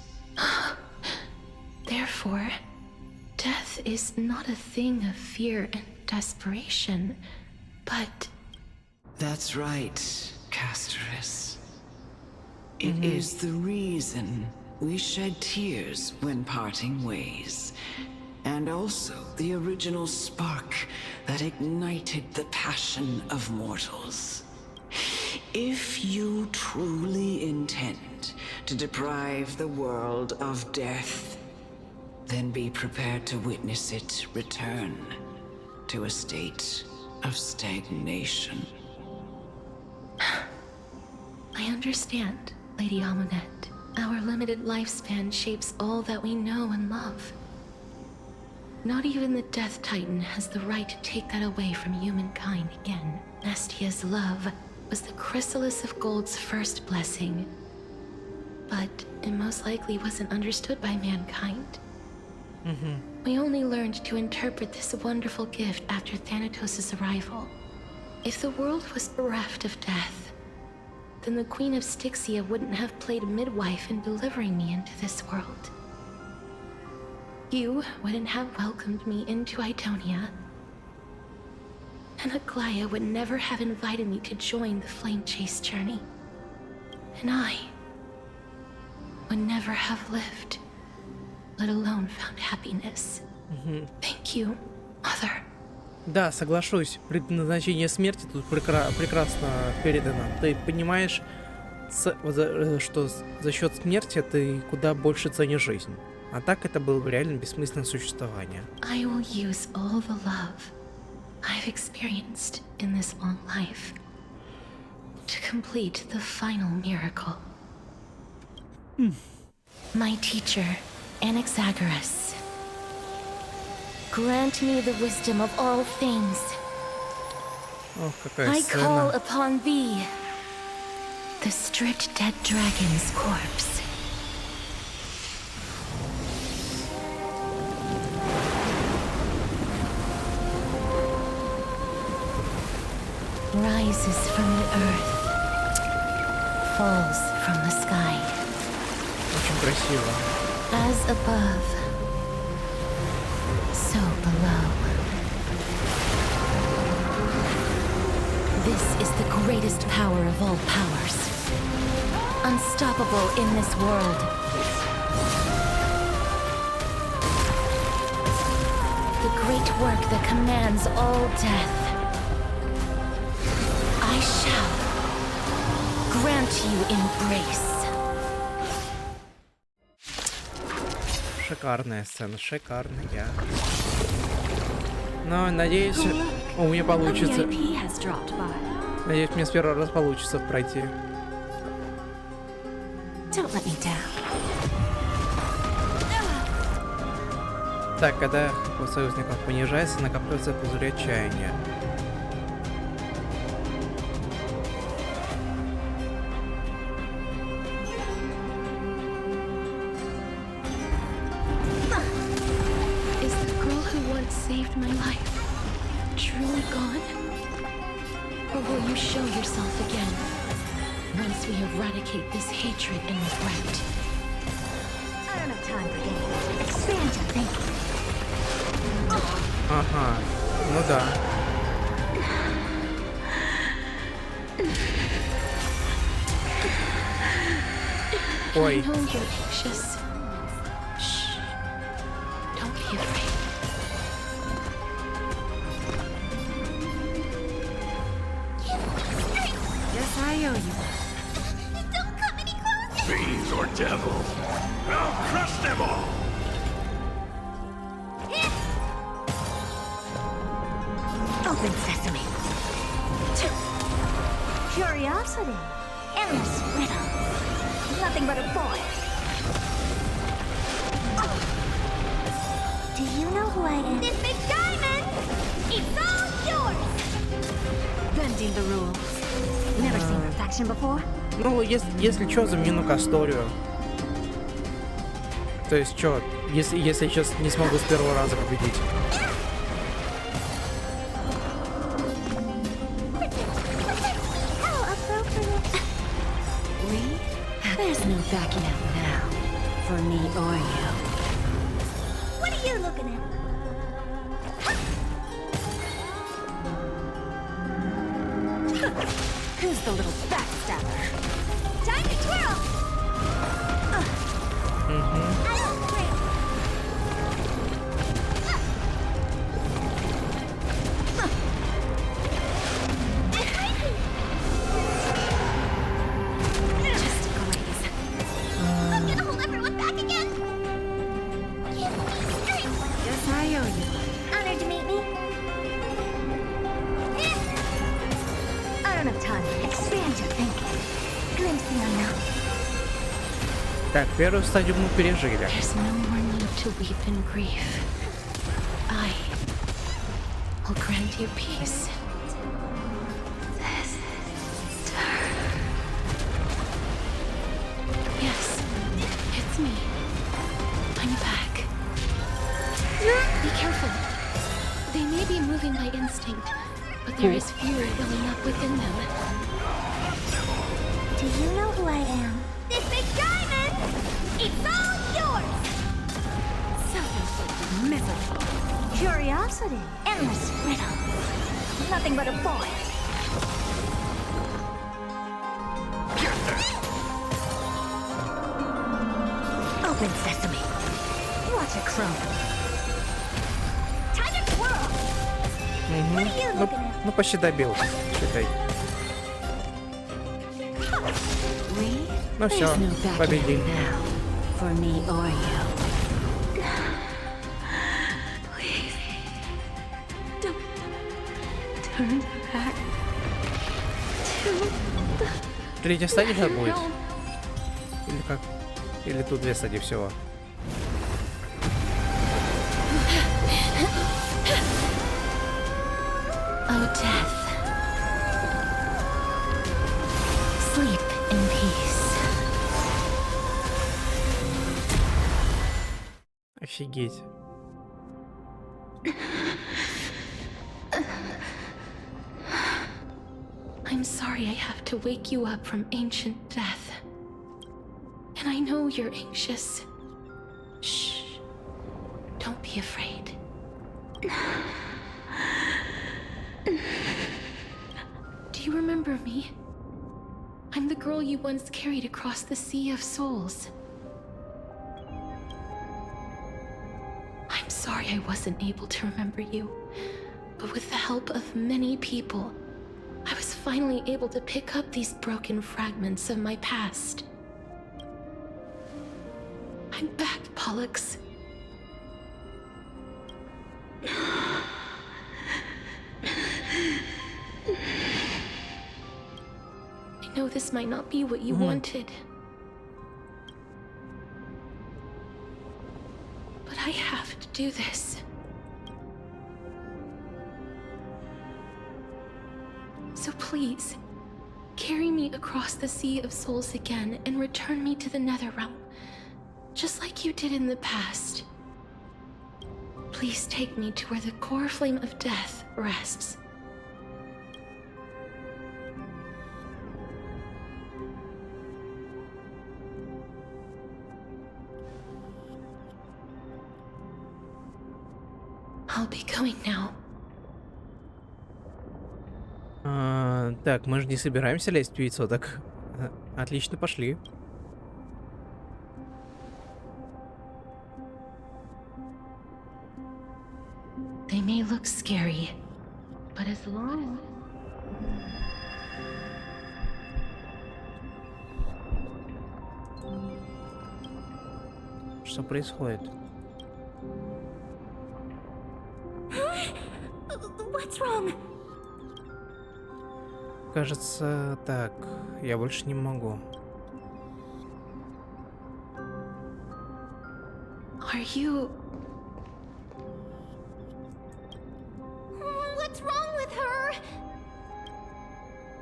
Therefore, death is not a thing of fear and desperation, but... That's right, Castorus. It is the reason we shed tears when parting ways, and also the original spark that ignited the passion of mortals. If you truly intend to deprive the world of death. Then be prepared to witness it return to a state of stagnation. I understand, Lady Amunet. Our limited lifespan shapes all that we know and love. Not even the Death Titan has the right to take that away from humankind again. Nestia's love was the chrysalis of Gold's first blessing, but it most likely wasn't understood by mankind. We only learned to interpret this wonderful gift after Thanatos' arrival. If the world was bereft of death, then the Queen of Styxia wouldn't have played midwife in delivering me into this world. You wouldn't have welcomed me into Idonia, and Aglaya would never have invited me to join the Flame Chase journey. And I would never have lived, let alone found happiness. Thank you, Mother. Да, соглашусь. Предназначение смерти тут прекрасно передано. Ты понимаешь, что за счет смерти ты куда больше ценишь жизнь. А так это было бы реально бессмысленное существование. I will use all the love I've experienced in this long life to complete the final miracle. My teacher, Anaxagoras, grant me the wisdom of all things. Ох, какая I call сцена. upon thee, the stripped dead dragon's corpse. Rises from the earth, falls from the sky. Очень красиво. As above, so below. This is the greatest power of all powers. Unstoppable in this world. The great work that commands all death. I shall grant you embrace. Шикарная сцена, шикарная. Но надеюсь, у меня получится. Надеюсь, мне с первого раза получится пройти. Don't let me down. Так, когда у союзников понижается, накапливается пузырь отчаяния. Saved my life. Truly gone? Or will you show yourself again once we eradicate this hatred and regret? I don't have time for games. Expand your thinking. Ага, ну да. Ой. I know you're anxious. Shh. Don't be afraid. I owe you. Don't come any closer! Fiends or devils, I'll crush them all! Open sesame. Curiosity. Endless riddle. Nothing but a boy. Do you know who I am? This big diamond! It's all yours! Bending the rules. Never seen perfection before? Ну, если что, заменю Касторию. То есть, что, если я сейчас не смогу с первого раза победить. How appropriate. There's no backing out now, for me or you. What are you looking at? Who's the little backstabber? Time to twirl! Just a graze. Так, первую стадию мы пережили. There's no more need to weep in grief. I will grant you peace. Yes, it's me. I'm back. Be careful. They may be moving by instinct, but there is fury welling up within them. Do you know who I am? This big diamond! It's all yours! Self-inflicted misery. Curiosity. Endless riddle. Nothing but a boy. Open sesame. Watch it crumble. Time to twirl! What are you looking at? Ну, почти добил. Считай. Ну все, There's no backing победили. now, for me or you. Please. Don't turn back to Третья стадия сейчас будет? Или как? Или тут две стадии всего? Oh, death. Sleep in peace. Офигеть. I'm sorry I have to wake you up from ancient death. And I know you're anxious. Shh. Don't be afraid. Do you remember me? I'm the girl you once carried across the sea of souls. I'm sorry I wasn't able to remember you, but with the help of many people, I was finally able to pick up these broken fragments of my past. I'm back, Pollux. I know this might not be what you wanted, but I have to do this. So please, carry me across the Sea of Souls again and return me to the Netherrealm, just like you did in the past. Please take me to where the core flame of death rests. I'll be going now. Так, мы же не собираемся лезть в яйцо, так отлично, пошли. They may look scary, but as long Что происходит? What's wrong? Кажется, так, я больше не могу. Are you... What's wrong with her?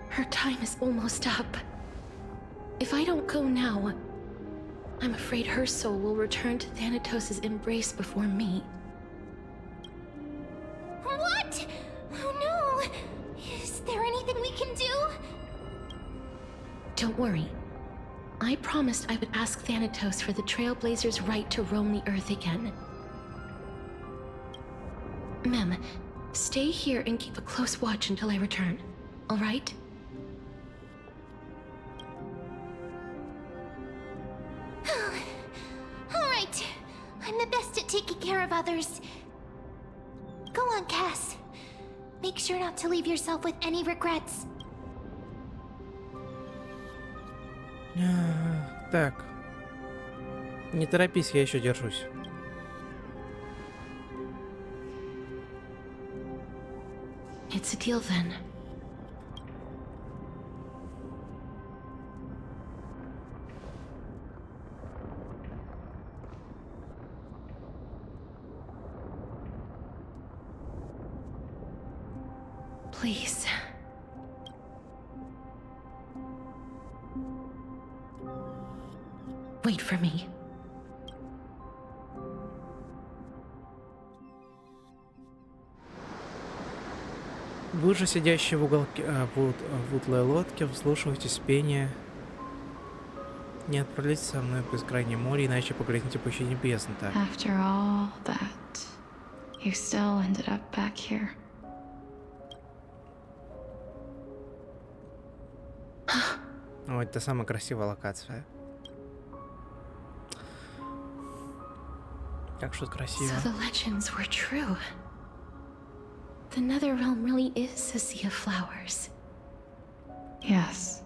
Her time is almost up. If I don't go now, I'm afraid her soul will return to Thanatos' embrace before me. What? Oh no! Is there anything we can do? Don't worry. I promised I would ask Thanatos for the Trailblazers' right to roam the Earth again. Mem, stay here and keep a close watch until I return, all right? All right. I'm the best at taking care of others. Go on, Cass. Make sure not to leave yourself with any regrets. Так. Не торопись, я еще держусь. It's a deal then. Please. Wait for me. Вы же, сидящие в уголке, в утлой лодке, вслушивайтесь в пение. Не отправляйтесь со мной в бескрайнее море, иначе поглотните пучи бездны. Так. After all that, you still ended up back here. О, это самая красивая локация. Как что красиво. So the legends were true. The nether realm really is a sea of flowers. Yes.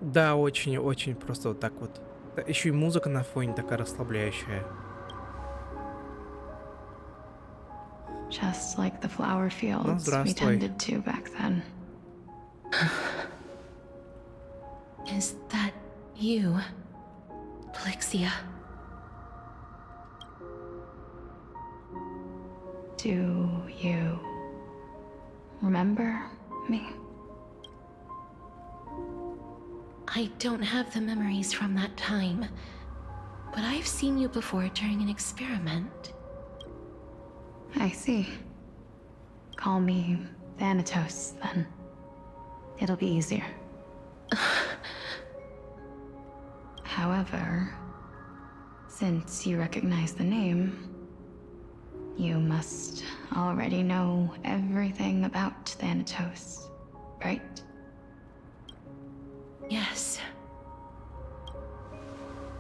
Да, очень просто вот так вот. Еще и музыка на фоне такая расслабляющая. Just like the flower fields we tended to back then. Is that you, Plixia? Do you remember me? I don't have the memories from that time, but I've seen you before during an experiment. I see. Call me Thanatos, then. It'll be easier. However, since you recognize the name, you must already know everything about Thanatos, right? Yes.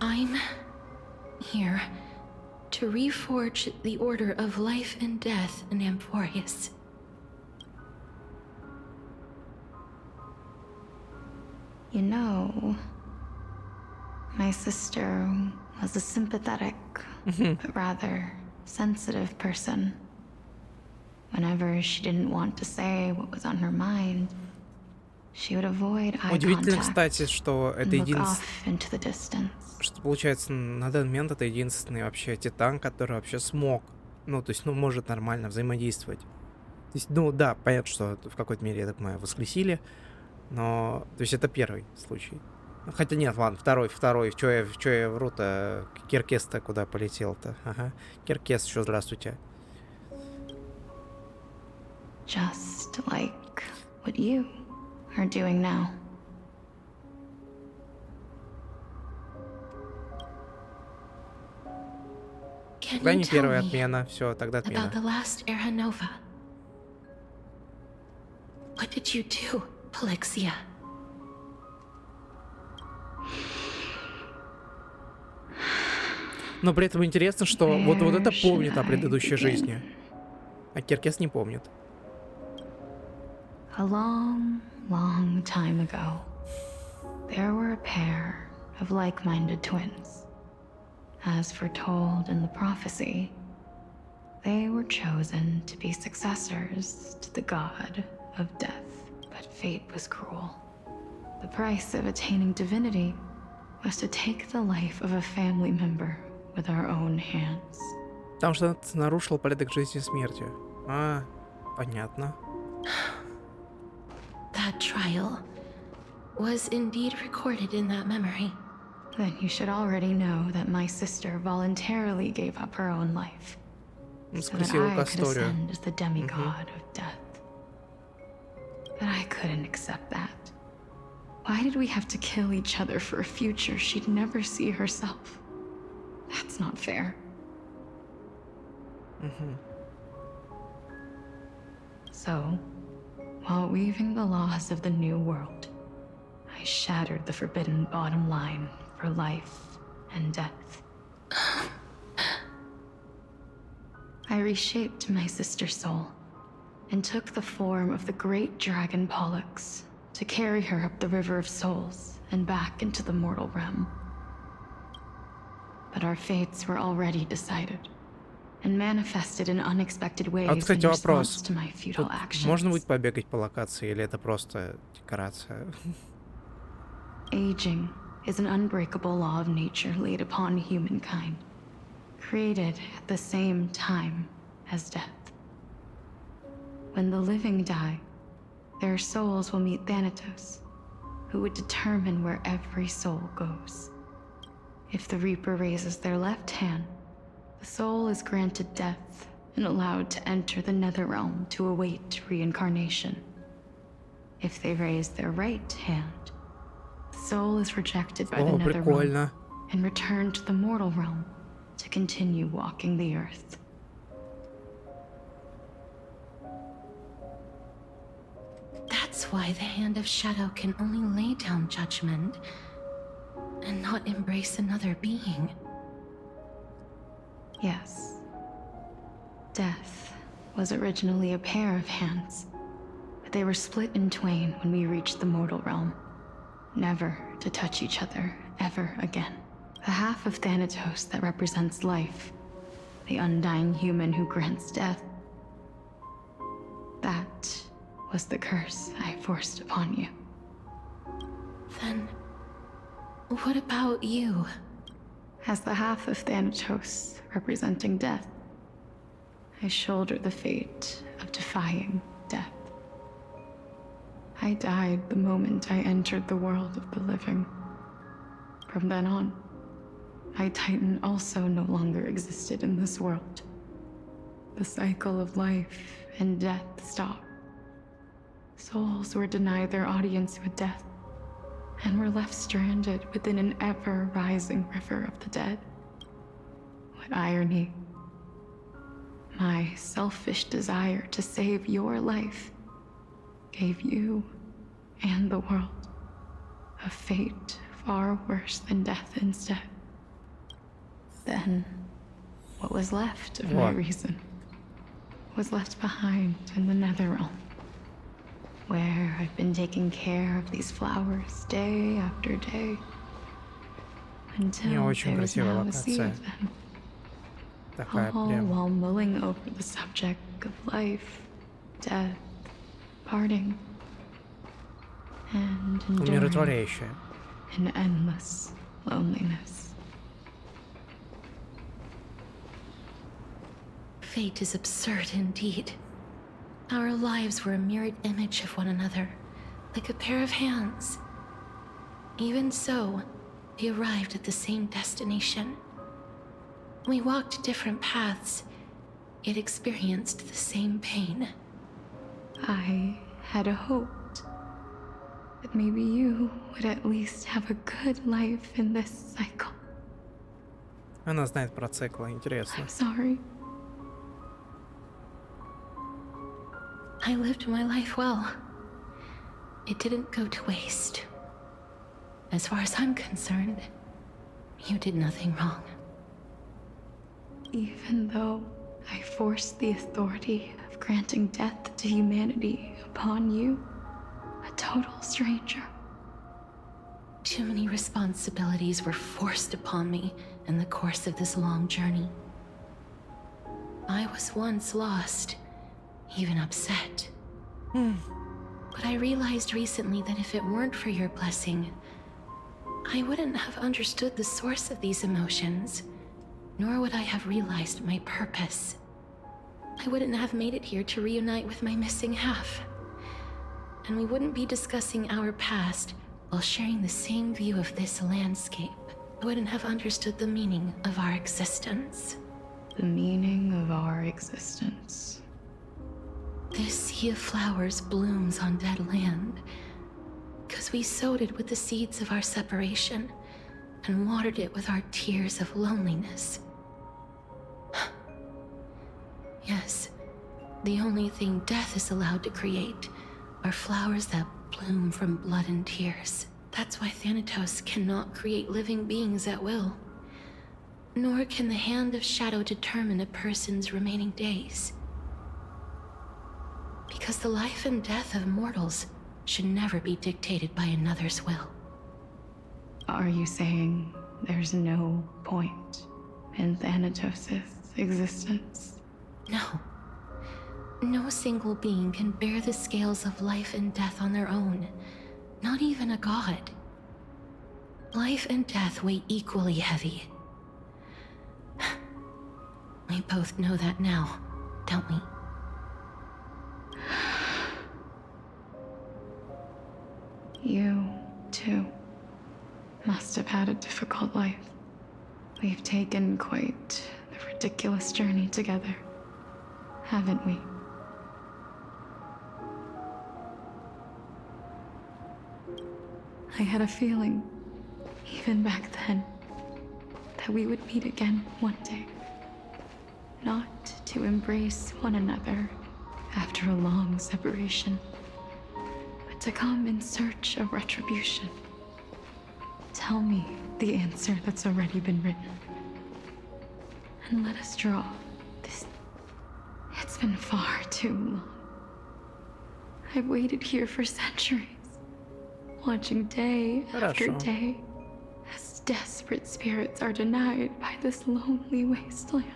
I'm here to reforge the order of life and death in Amfореus. You know, my sister was a sympathetic, but rather sensitive person. Whenever she didn't want to say what was on her mind, she would avoid eye Удивительно, contact кстати, что это and look единственный, off into the distance. что получается на данный момент это единственный вообще титан, который вообще смог, ну то есть, ну может нормально взаимодействовать. То есть, ну да, понятно, что в какой-то мере, я так понимаю, воскресили, но, то есть это первый случай. Хотя нет, ладно, второй, чё я вру-то, Киркес-то куда полетел-то, ага, Киркес, еще здравствуйте. Just like what you are doing now. Can Да, you не tell первая me отмена, все, тогда about отмена. the last Era Nova? What did you do, Plixia? Но при этом интересно, что вот это помнит о предыдущей жизни, а Киркес не помнит. A long, long time ago, there were a pair of like-minded twins. As foretold in the prophecy, they were chosen to be successors to the god of death, but fate was cruel. The price of attaining divinity was to take the life of a family member with our own hands. Потому что он нарушил порядок жизни и смерти. А, понятно. That trial was indeed recorded in that memory. Then you should already know that my sister voluntarily gave up her own life, so that I could ascend as the demigod of death. But I couldn't accept that. Why did we have to kill each other for a future she'd never see herself? That's not fair. So, while weaving the laws of the new world, I shattered the forbidden bottom line for life and death. I reshaped my sister's soul and took the form of the great dragon Pollux to carry her up the River of Souls and back into the mortal realm. But our fates were already decided and manifested in unexpected ways in Кстати, response вопрос. to my futile actions. Можно будет побегать по локации, или это просто декорация? Aging is an unbreakable law of nature laid upon humankind, created at the same time as death. When the living die, their souls will meet Thanatos, who would determine where every soul goes. If the Reaper raises their left hand, the soul is granted death and allowed to enter the Netherrealm to await reincarnation. If they raise their right hand, the soul is rejected by the Netherrealm and returned to the mortal realm to continue walking the earth. That's why the Hand of Shadow can only lay down judgment and not embrace another being. Yes. Death was originally a pair of hands, but they were split in twain when we reached the mortal realm, never to touch each other ever again. The half of Thanatos that represents life, the undying human who grants death, that was the curse I forced upon you. Then, what about you? As the half of Thanatos representing death, I shoulder the fate of defying death. I died the moment I entered the world of the living. From then on, my Titan also no longer existed in this world. The cycle of life and death stopped. Souls were denied their audience with death, and were left stranded within an ever-rising river of the dead. What irony. My selfish desire to save your life gave you and the world a fate far worse than death instead. Then, what was left of my reason was left behind in the Netherrealm, where I've been taking care of these flowers day after day until there is now a sea of them. All while mulling over the subject of life, death, parting, and enduring an endless loneliness. Fate is absurd indeed. Our lives were a mirrored image of one another, like a pair of hands. Even so, we arrived at the same destination. We walked different paths, yet experienced the same pain. I had hoped that maybe you would at least have a good life in this cycle. Она знает про циклы, интересно. I'm sorry. I lived my life well. It didn't go to waste. As far as I'm concerned, you did nothing wrong. Even though I forced the authority of granting death to humanity upon you, a total stranger. Too many responsibilities were forced upon me in the course of this long journey. I was once lost, even upset. But I realized recently that if it weren't for your blessing, I wouldn't have understood the source of these emotions, nor would I have realized my purpose. I wouldn't have made it here to reunite with my missing half. And we wouldn't be discussing our past while sharing the same view of this landscape. I wouldn't have understood the meaning of our existence. The meaning of our existence. This sea of flowers blooms on dead land, because we sowed it with the seeds of our separation and watered it with our tears of loneliness. Yes, the only thing death is allowed to create are flowers that bloom from blood and tears. That's why Thanatos cannot create living beings at will. Nor can the Hand of Shadow determine a person's remaining days. Because the life and death of mortals should never be dictated by another's will. Are you saying there's no point in Thanatos' existence? No. No single being can bear the scales of life and death on their own. Not even a god. Life and death weigh equally heavy. We both know that now, don't we? You, too, must have had a difficult life. We've taken quite the ridiculous journey together, haven't we? I had a feeling, even back then, that we would meet again one day. Not to embrace one another after a long separation, but to come in search of retribution. Tell me the answer that's already been written. And let us draw this. It's been far too long. I've waited here for centuries, watching day after day as desperate spirits are denied by this lonely wasteland.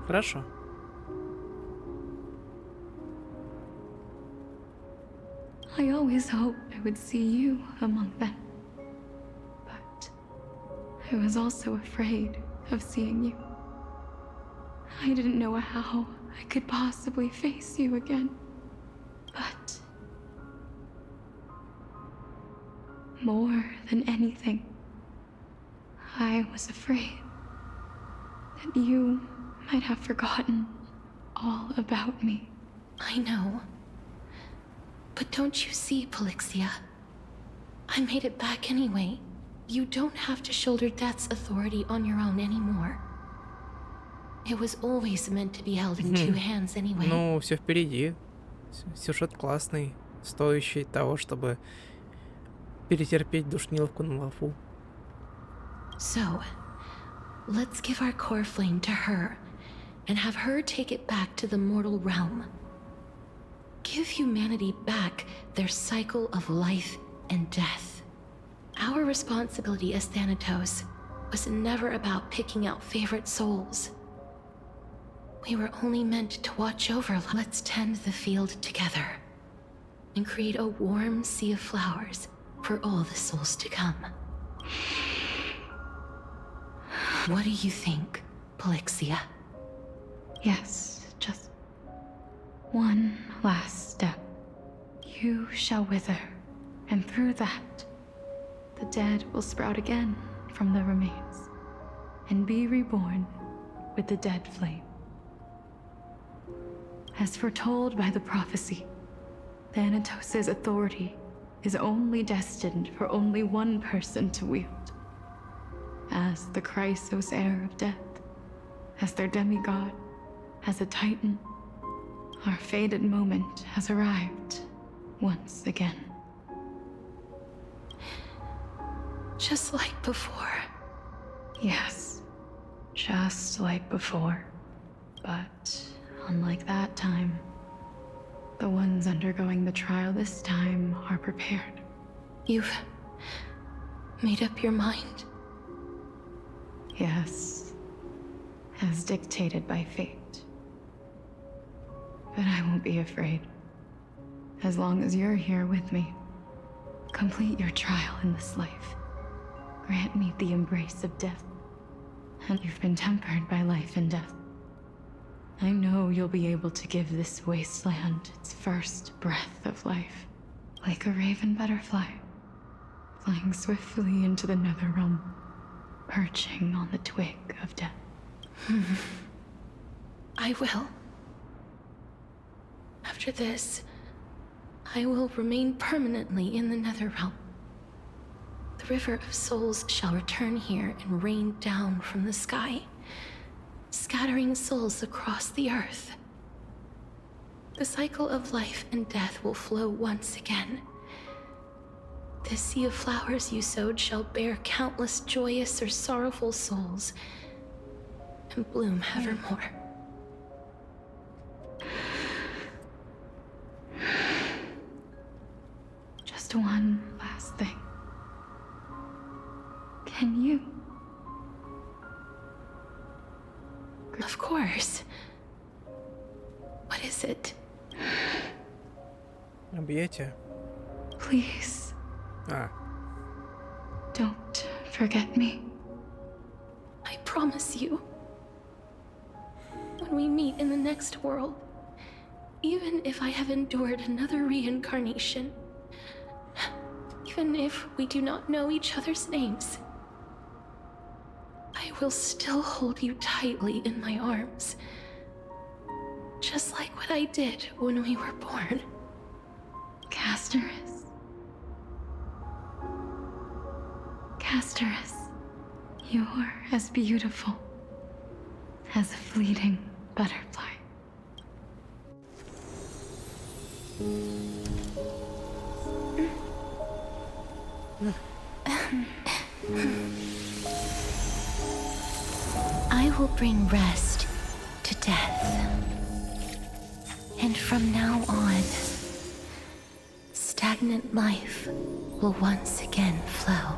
Хорошо. I always hoped I would see you among them. But I was also afraid of seeing you. I didn't know how I could possibly face you again. But more than anything, I was afraid that you might have forgotten all about me. I know. But don't you see, Polixia? I made it back anyway. You don't have to shoulder death's authority on your own anymore. It was always meant to be held in two hands anyway. Ну, все впереди. Сюжет классный, стоящий того, чтобы перетерпеть душниловку на лафу. So, let's give our core flame to her, and have her take it back to the mortal realm. Give humanity back their cycle of life and death. Our responsibility as Thanatos was never about picking out favorite souls. We were only meant to watch over. Let's tend the field together and create a warm sea of flowers for all the souls to come. What do you think, Polixia? Yes, just one last step. You shall wither, and through that, the dead will sprout again from the remains, and be reborn with the dead flame. As foretold by the prophecy, Thanatos' authority is only destined for only one person to wield. As the Chrysos heir of death, as their demigod, as a titan, our fated moment has arrived once again. Just like before. Yes, just like before. But unlike that time, the ones undergoing the trial this time are prepared. You've made up your mind? Yes, as dictated by fate. But I won't be afraid. As long as you're here with me, complete your trial in this life. Grant me the embrace of death. And you've been tempered by life and death. I know you'll be able to give this wasteland its first breath of life. Like a raven butterfly, flying swiftly into the nether realm, perching on the twig of death. I will. After this, I will remain permanently in the Netherrealm. The River of Souls shall return here and rain down from the sky, scattering souls across the earth. The cycle of life and death will flow once again. The sea of flowers you sowed shall bear countless joyous or sorrowful souls, and bloom evermore. Just one last thing. Can you? Of course. What is it? Объятия. Please. А. Don't forget me. I promise you. When we meet in the next world, Even if I have endured another reincarnation, even if we do not know each other's names, I will still hold you tightly in my arms, just like what I did when we were born. Casterus. Casterus, you're as beautiful as a fleeting butterfly. I will bring rest to death. And from now on, stagnant life will once again flow.